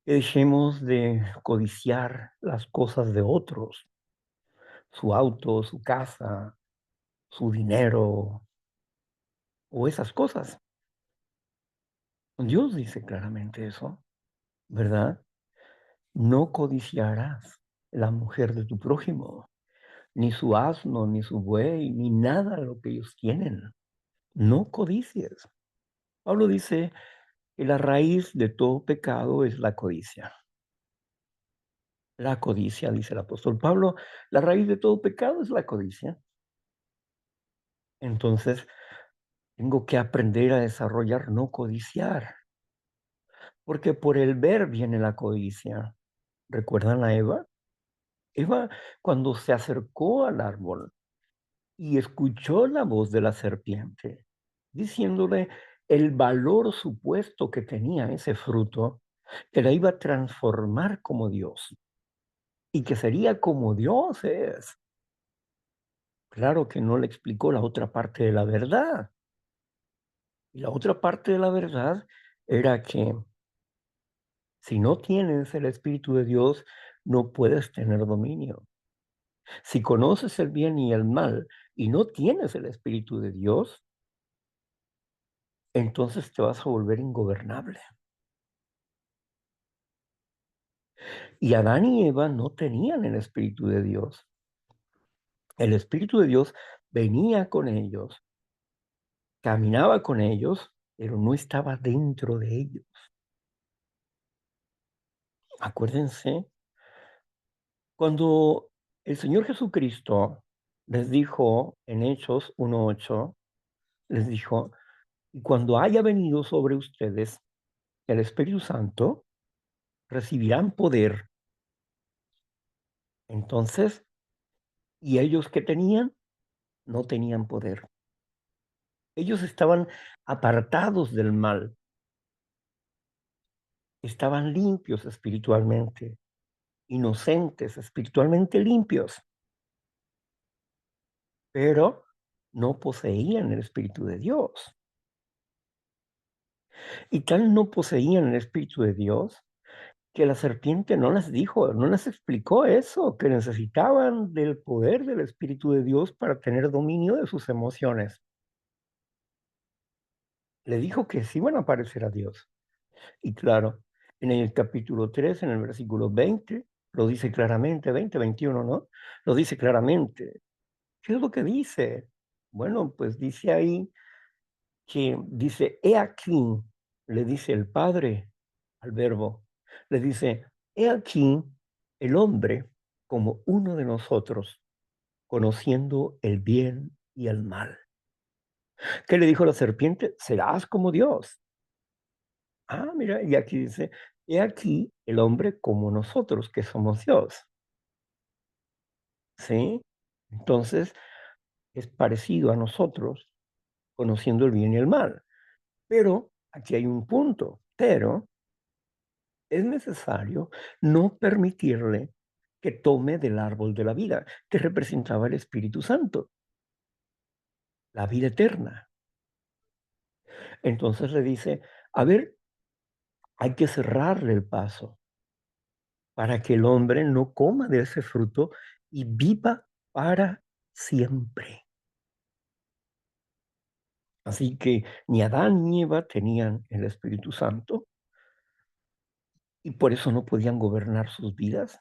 Dejemos de codiciar las cosas de otros, su auto, su casa, su dinero o esas cosas. Dios dice claramente eso, ¿verdad? No codiciarás la mujer de tu prójimo, ni su asno, ni su buey, ni nada de lo que ellos tienen. No codicies. Pablo dice que la raíz de todo pecado es la codicia. La codicia, dice el apóstol Pablo, la raíz de todo pecado es la codicia. Entonces, tengo que aprender a desarrollar no codiciar, porque por el ver viene la codicia. ¿Recuerdan a Eva? Eva, cuando se acercó al árbol y escuchó la voz de la serpiente, diciéndole el valor supuesto que tenía ese fruto, que la iba a transformar como Dios y que sería como Dios es. Claro que no le explicó la otra parte de la verdad. Y la otra parte de la verdad era que si no tienes el Espíritu de Dios, no puedes tener dominio. Si conoces el bien y el mal y no tienes el Espíritu de Dios, entonces te vas a volver ingobernable. Y Adán y Eva no tenían el Espíritu de Dios. El Espíritu de Dios venía con ellos, caminaba con ellos, pero no estaba dentro de ellos. Acuérdense, cuando el Señor Jesucristo les dijo en Hechos 1:8, les dijo, y cuando haya venido sobre ustedes el Espíritu Santo, recibirán poder. Entonces, ¿y ellos qué tenían? No tenían poder. Ellos estaban apartados del mal, estaban limpios espiritualmente, inocentes, espiritualmente limpios, pero no poseían el Espíritu de Dios. Y tal no poseían el Espíritu de Dios que la serpiente no les dijo, no les explicó eso, que necesitaban del poder del Espíritu de Dios para tener dominio de sus emociones. Le dijo que sí iban a parecer a Dios. Y claro, en el capítulo 3, en el versículo 20, lo dice claramente, 20, 21, ¿no? Lo dice claramente. ¿Qué es lo que dice? Bueno, pues dice ahí que dice, he aquí, le dice el Padre al Verbo, le dice, he aquí el hombre como uno de nosotros, conociendo el bien y el mal. ¿Qué le dijo la serpiente? Serás como Dios. Ah, mira, y aquí dice, he aquí el hombre como nosotros, que somos Dios. ¿Sí? Entonces, es parecido a nosotros, conociendo el bien y el mal. Pero aquí hay un punto, pero es necesario no permitirle que tome del árbol de la vida, que representaba el Espíritu Santo, la vida eterna. Entonces le dice, a ver, hay que cerrarle el paso para que el hombre no coma de ese fruto y viva para siempre. Así que ni Adán ni Eva tenían el Espíritu Santo y por eso no podían gobernar sus vidas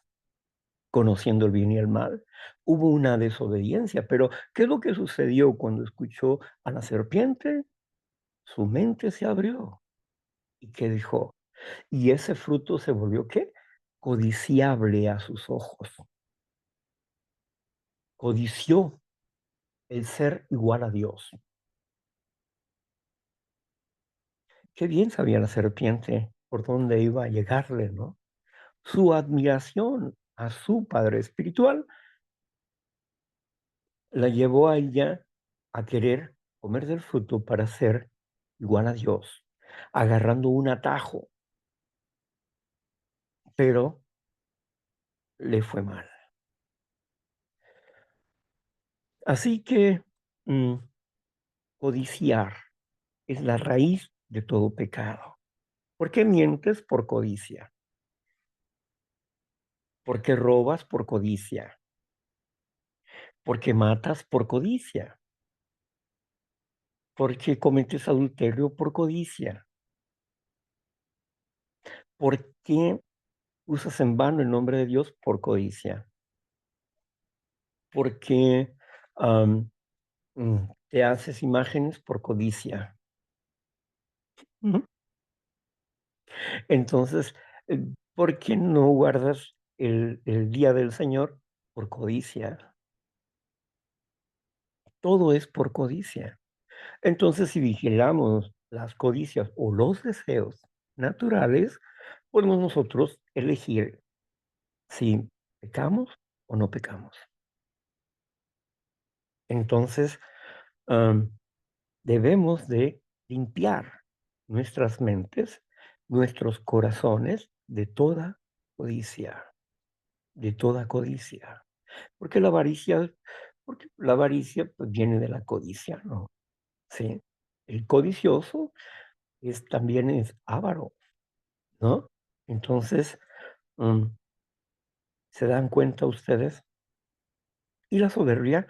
conociendo el bien y el mal. Hubo una desobediencia, pero ¿qué es lo que sucedió cuando escuchó a la serpiente? Su mente se abrió. ¿Y qué dijo? Y ese fruto se volvió ¿qué? Codiciable a sus ojos. Codició el ser igual a Dios. Qué bien sabía la serpiente por dónde iba a llegarle, ¿no? Su admiración a su padre espiritual la llevó a ella a querer comer del fruto para ser igual a Dios, agarrando un atajo, pero le fue mal. Así que mm, codiciar es la raíz de todo pecado. ¿Por qué mientes? Por codicia. ¿Por qué robas? Por codicia. ¿Por qué matas? Por codicia. ¿Por qué cometes adulterio? Por codicia. ¿Por qué usas en vano el nombre de Dios? Por codicia. ¿Por qué te haces imágenes? Por codicia? Ujú. Entonces, ¿por qué no guardas el día del Señor? Por codicia. Todo es por codicia. Entonces, si vigilamos las codicias o los deseos naturales, podemos nosotros elegir si pecamos o no pecamos. Entonces, am, debemos de limpiar nuestras mentes, nuestros corazones de toda codicia, de toda codicia. Porque la avaricia Porque la avaricia pues, viene de la codicia, ¿no? Sí. El codicioso también es avaro, ¿no? Entonces, ¿se dan cuenta ustedes? Y la soberbia,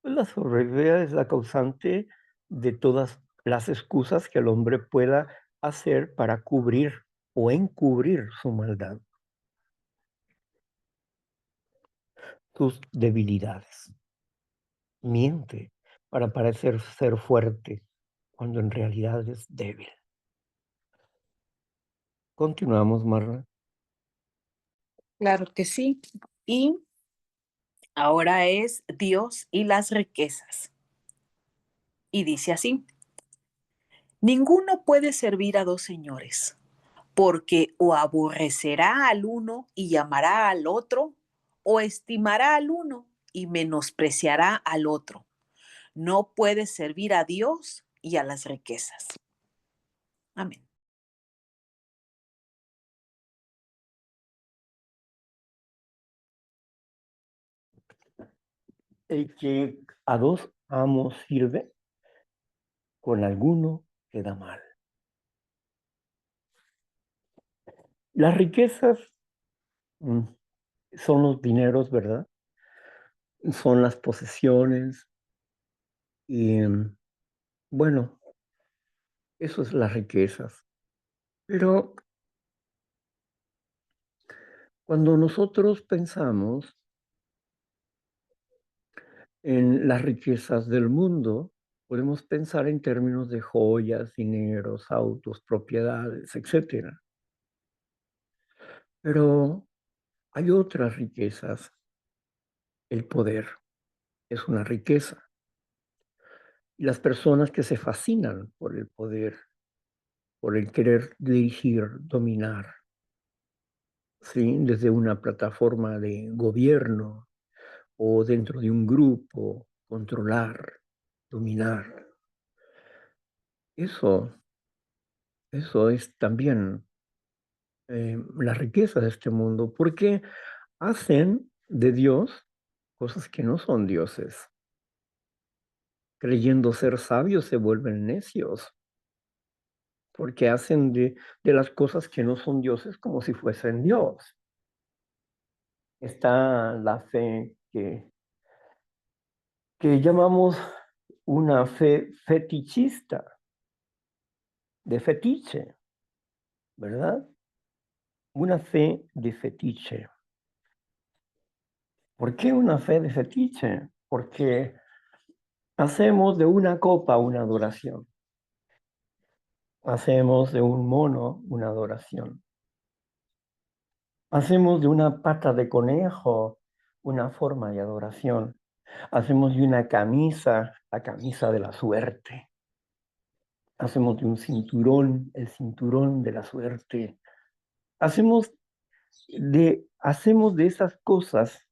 pues la soberbia es la causante de todas las excusas que el hombre pueda hacer para cubrir o encubrir su maldad, sus debilidades. Miente para parecer ser fuerte cuando en realidad es débil. Continuamos, Marla.
Claro que sí. Y ahora es Dios y las riquezas. Y dice así, ninguno puede servir a dos señores, porque o aborrecerá al uno y amará al otro, o estimará al uno y menospreciará al otro. No puede servir a Dios y a las riquezas. Amén.
El que a dos amos sirve, con alguno queda mal. Las riquezas son los dineros, ¿verdad? Son las posesiones y, bueno, eso es las riquezas. Pero cuando nosotros pensamos en las riquezas del mundo, podemos pensar en términos de joyas, dineros, autos, propiedades, etcétera. Pero hay otras riquezas. El poder es una riqueza. Y las personas que se fascinan por el poder, por el querer dirigir, dominar, ¿sí? Desde una plataforma de gobierno o dentro de un grupo, controlar, dominar. Eso, eso es también la riqueza de este mundo, porque hacen de Dios cosas que no son dioses. Creyendo ser sabios se vuelven necios, porque hacen de las cosas que no son dioses como si fuesen Dios. Está la fe que llamamos una fe fetichista, de fetiche, ¿verdad? Una fe de fetiche. ¿Por qué una fe de fetiche? Porque hacemos de una copa una adoración. Hacemos de un mono una adoración. Hacemos de una pata de conejo una forma de adoración. Hacemos de una camisa la camisa de la suerte. Hacemos de un cinturón el cinturón de la suerte. Hacemos hacemos de esas cosas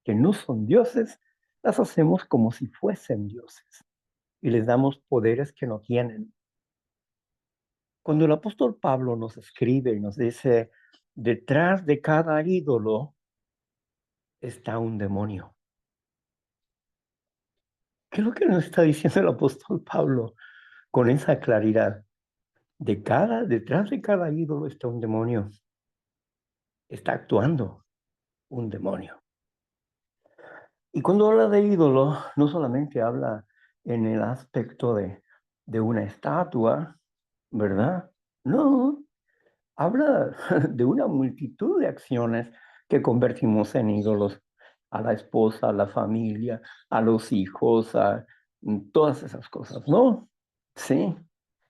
que no son dioses, las hacemos como si fuesen dioses y les damos poderes que no tienen. Cuando el apóstol Pablo nos escribe y nos dice, detrás de cada ídolo está un demonio. ¿Qué es lo que nos está diciendo el apóstol Pablo con esa claridad? Detrás de cada ídolo está un demonio. Está actuando un demonio. Y cuando habla de ídolo, no solamente habla en el aspecto de una estatua, ¿verdad? No, habla de una multitud de acciones que convertimos en ídolos. A la esposa, a la familia, a los hijos, a todas esas cosas, ¿no? Sí,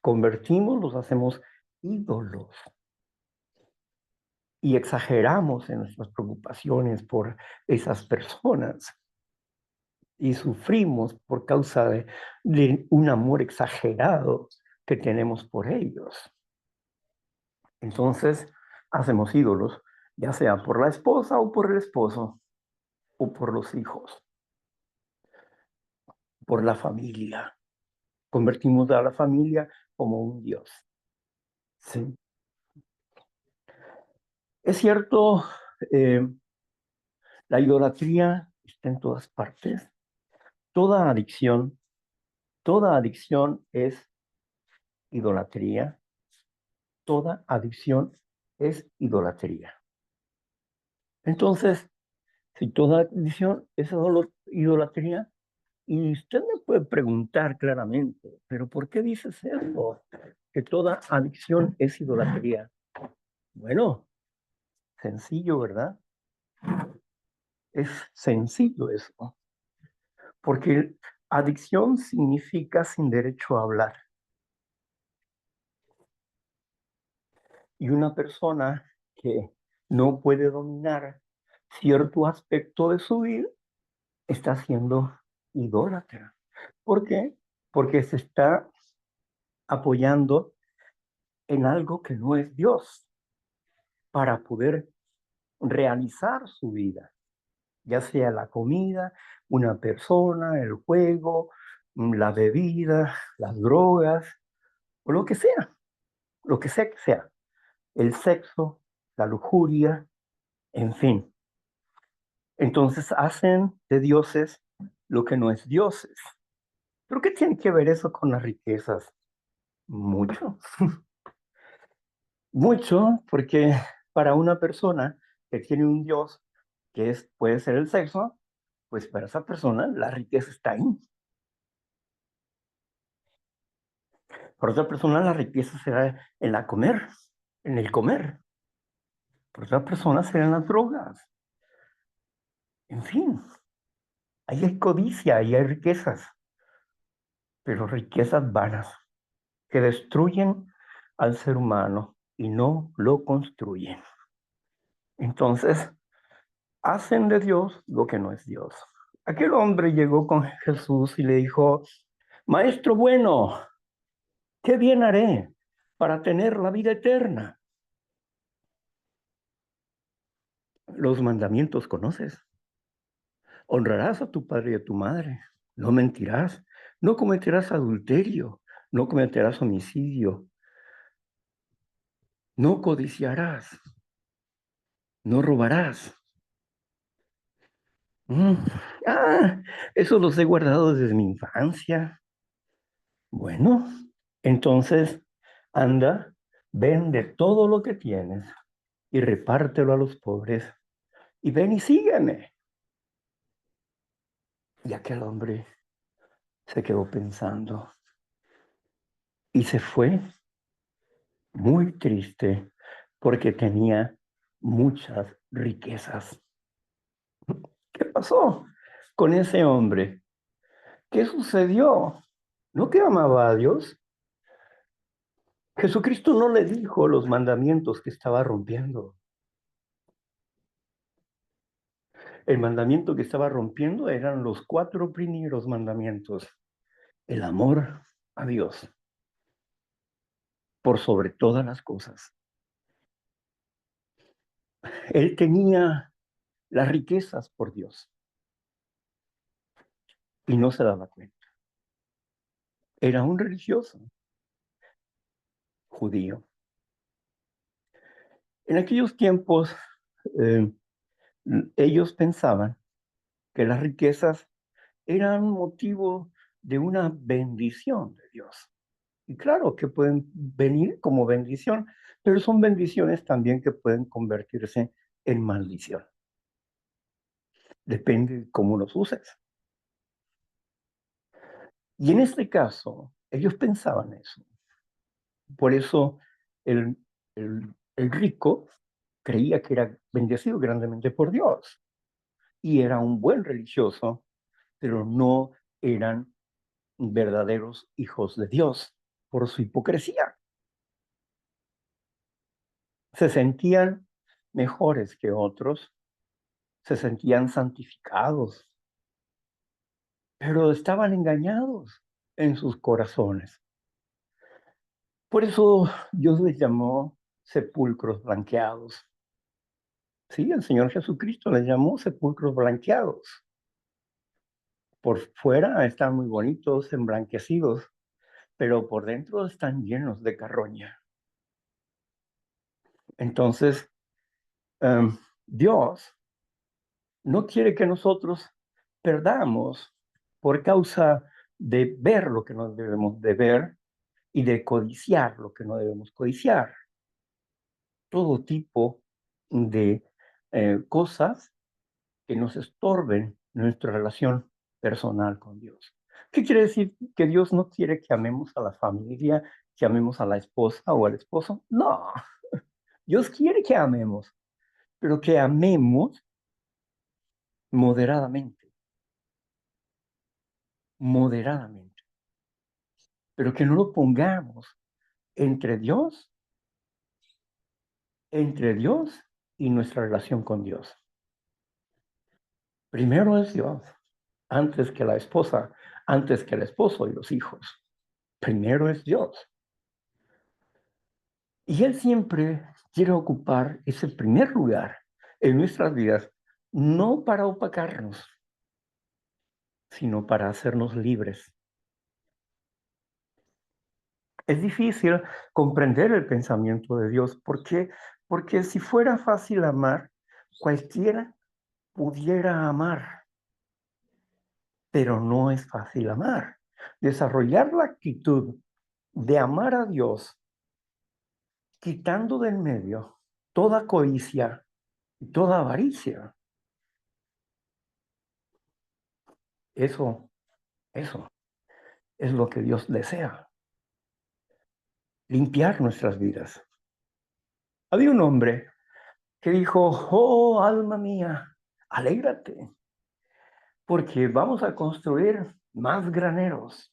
convertimos, los hacemos ídolos y exageramos en nuestras preocupaciones por esas personas y sufrimos por causa de un amor exagerado que tenemos por ellos. Entonces, hacemos ídolos, ya sea por la esposa o por el esposo, o por los hijos, por la familia. Convertimos a la familia como un Dios. Sí. Es cierto, la idolatría está en todas partes, Toda adicción, es idolatría. Toda adicción es idolatría. Entonces, si toda adicción es idolatría, y usted me puede preguntar claramente, ¿pero por qué dices eso? Que toda adicción es idolatría. Bueno, sencillo, ¿verdad? Es sencillo eso, porque adicción significa sin derecho a hablar. Y una persona que no puede dominar cierto aspecto de su vida está siendo idólatra. ¿Por qué? Porque se está apoyando en algo que no es Dios para poder realizar su vida, ya sea la comida, una persona, el juego, la bebida, las drogas, o lo que sea que sea, el sexo, la lujuria, en fin. Entonces hacen de dioses lo que no es dioses. ¿Pero qué tiene que ver eso con las riquezas? Mucho, mucho, porque para una persona que tiene un dios que puede ser el sexo, pues para esa persona la riqueza está ahí. Para otra persona la riqueza será en la comer, en el comer. Para otra persona serán las drogas. En fin, ahí hay codicia, ahí hay riquezas, pero riquezas vanas que destruyen al ser humano y no lo construyen. Entonces, hacen de Dios lo que no es Dios. Aquel hombre llegó con Jesús y le dijo, Maestro bueno, ¿qué bien haré para tener la vida eterna? Los mandamientos conoces. Honrarás a tu padre y a tu madre. No mentirás. No cometerás adulterio. No cometerás homicidio. No codiciarás. No robarás. Mm, Ah, eso los he guardado desde mi infancia. Bueno, entonces anda, vende todo lo que tienes y repártelo a los pobres y ven y sígueme. Y aquel hombre se quedó pensando y se fue muy triste porque tenía muchas riquezas. ¿Qué pasó con ese hombre? ¿Qué sucedió? ¿No que amaba a Dios? Jesucristo no le dijo los mandamientos que estaba rompiendo. El mandamiento que estaba rompiendo eran los 4 primeros mandamientos. El amor a Dios por sobre todas las cosas. Él tenía las riquezas por Dios y no se daba cuenta. Era un religioso judío. En aquellos tiempos, eh, ellos pensaban que las riquezas eran motivo de una bendición de Dios. Y claro que pueden venir como bendición, pero son bendiciones también que pueden convertirse en maldición. Depende de cómo los uses. Y en este caso, ellos pensaban eso. Por eso el, el rico creía que era bendecido grandemente por Dios y era un buen religioso, pero no eran verdaderos hijos de Dios por su hipocresía. Se sentían mejores que otros, se sentían santificados, pero estaban engañados en sus corazones. Por eso Dios les llamó sepulcros blanqueados. Sí, el Señor Jesucristo les llamó sepulcros blanqueados. Por fuera están muy bonitos, emblanquecidos, pero por dentro están llenos de carroña. Entonces, Dios no quiere que nosotros perdamos por causa de ver lo que no debemos de ver y de codiciar lo que no debemos codiciar. Todo tipo de cosas que nos estorben nuestra relación personal con Dios. ¿Qué quiere decir? ¿Que Dios no quiere que amemos a la familia, que amemos a la esposa o al esposo? No, Dios quiere que amemos, pero que amemos moderadamente, moderadamente, pero que no lo pongamos entre Dios, entre Dios y nuestra relación con Dios. Primero es Dios, antes que la esposa, antes que el esposo y los hijos. Primero es Dios. Y Él siempre quiere ocupar ese primer lugar en nuestras vidas, no para opacarnos, sino para hacernos libres. Es difícil comprender el pensamiento de Dios. ¿Por qué? Porque si fuera fácil amar, cualquiera pudiera amar, pero no es fácil amar. Desarrollar la actitud de amar a Dios, quitando del medio toda codicia y toda avaricia, eso es lo que Dios desea, limpiar nuestras vidas. Había un hombre que dijo, oh, alma mía, alégrate, porque vamos a construir más graneros.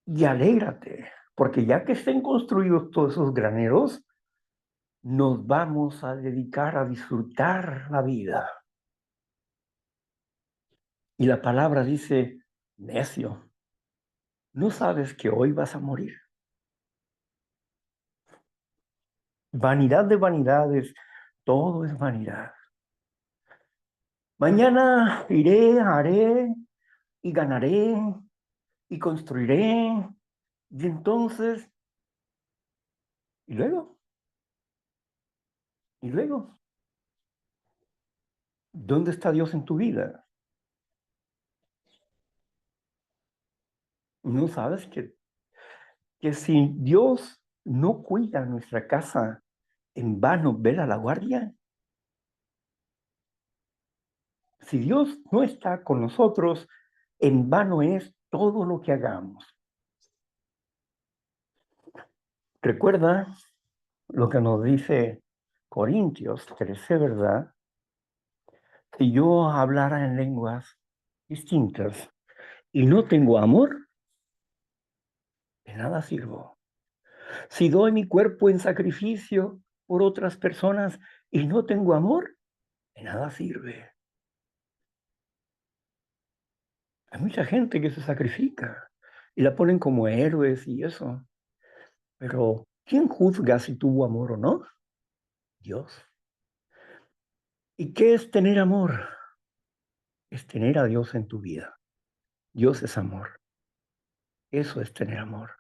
Y alégrate, porque ya que estén construidos todos esos graneros, nos vamos a dedicar a disfrutar la vida. Y la palabra dice, necio, ¿no sabes que hoy vas a morir? Vanidad de vanidades, todo es vanidad. Mañana iré, haré y ganaré y construiré. Y entonces, y luego, y luego, ¿dónde está Dios en tu vida? ¿No sabes que si Dios no cuida nuestra casa, en vano vela la guardia? Si Dios no está con nosotros, en vano es todo lo que hagamos. Recuerda lo que nos dice Corintios 13, ¿verdad? Si yo hablara en lenguas distintas y no tengo amor, de nada sirvo. Si doy mi cuerpo en sacrificio por otras personas y no tengo amor, de nada sirve. Hay mucha gente que se sacrifica y la ponen como héroes y eso. Pero ¿quién juzga si tuvo amor o no? Dios. ¿Y qué es tener amor? Es tener a Dios en tu vida. Dios es amor. Eso es tener amor.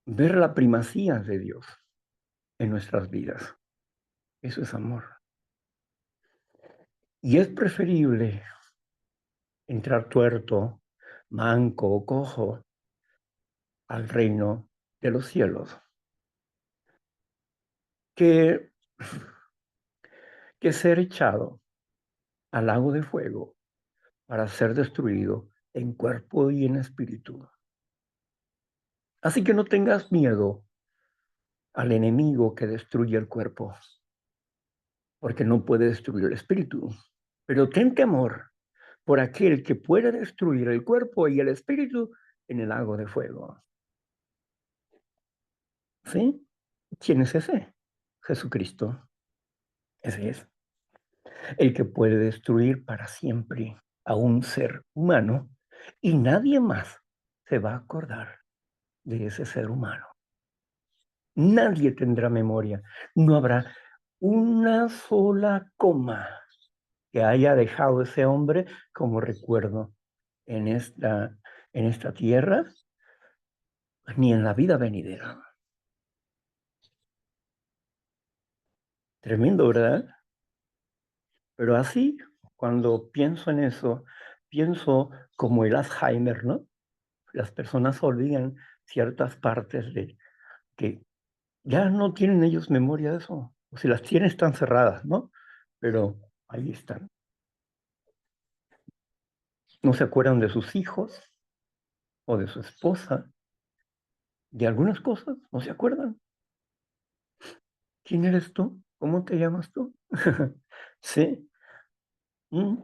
Ver la primacía de Dios en nuestras vidas. Eso es amor. Y es preferible entrar tuerto, manco o cojo al reino de los cielos que, que ser echado al lago de fuego para ser destruido en cuerpo y en espíritu. Así que no tengas miedo al enemigo que destruye el cuerpo, porque no puede destruir el espíritu. Pero ten temor por aquel que puede destruir el cuerpo y el espíritu en el lago de fuego. ¿Sí? ¿Quién es ese? Jesucristo. Ese es el que puede destruir para siempre a un ser humano y nadie más se va a acordar de ese ser humano. Nadie tendrá memoria. No habrá una sola coma que haya dejado ese hombre como recuerdo en esta tierra, ni en la vida venidera. Tremendo, ¿verdad? Pero así cuando pienso en eso, pienso como el Alzheimer, ¿no? Las personas olvidan ciertas partes de que ya no tienen ellos memoria de eso. O si las tienen, están cerradas, ¿no? Pero ahí están. No se acuerdan de sus hijos o de su esposa, de algunas cosas, no se acuerdan. ¿Quién eres tú? ¿Cómo te llamas tú? Sí. Mm.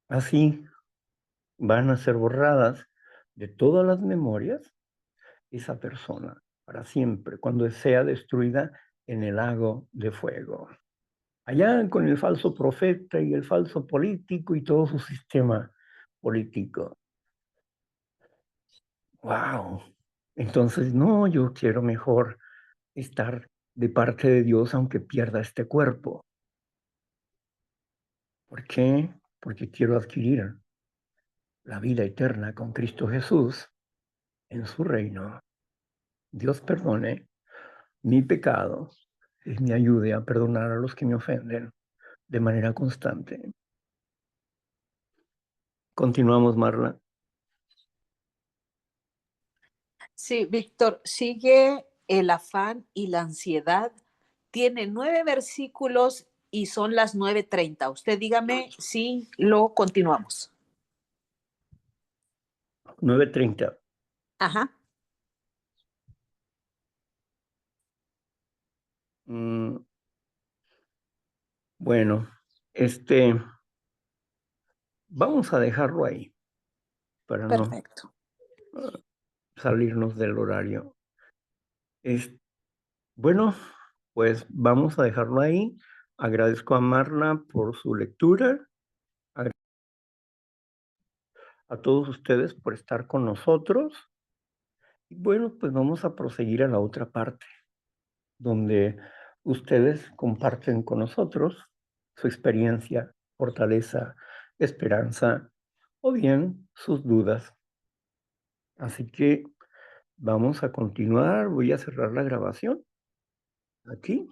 Así van a ser borradas de todas las memorias esa persona para siempre, cuando sea destruida en el lago de fuego. Allá con el falso profeta y el falso político y todo su sistema político. ¡Wow! Entonces, no, yo quiero mejor estar de parte de Dios aunque pierda este cuerpo. ¿Por qué? Porque quiero adquirir la vida eterna con Cristo Jesús en su reino. Dios perdone mi pecado y me ayude a perdonar a los que me ofenden de manera constante. Continuamos, Marla.
Sí, Víctor, sigue el afán y la ansiedad. Tiene 9 versículos y son las 9:30. Usted dígame si lo continuamos.
9:30.
Ajá.
Mm, bueno, vamos a dejarlo ahí para no
Perfecto.
salirnos del horario. Bueno, pues vamos a dejarlo ahí. Agradezco a Marla por su lectura, a todos ustedes por estar con nosotros. Y bueno, pues vamos a proseguir a la otra parte, donde ustedes comparten con nosotros su experiencia, fortaleza, esperanza o bien sus dudas. Así que vamos a continuar. Voy a cerrar la grabación aquí.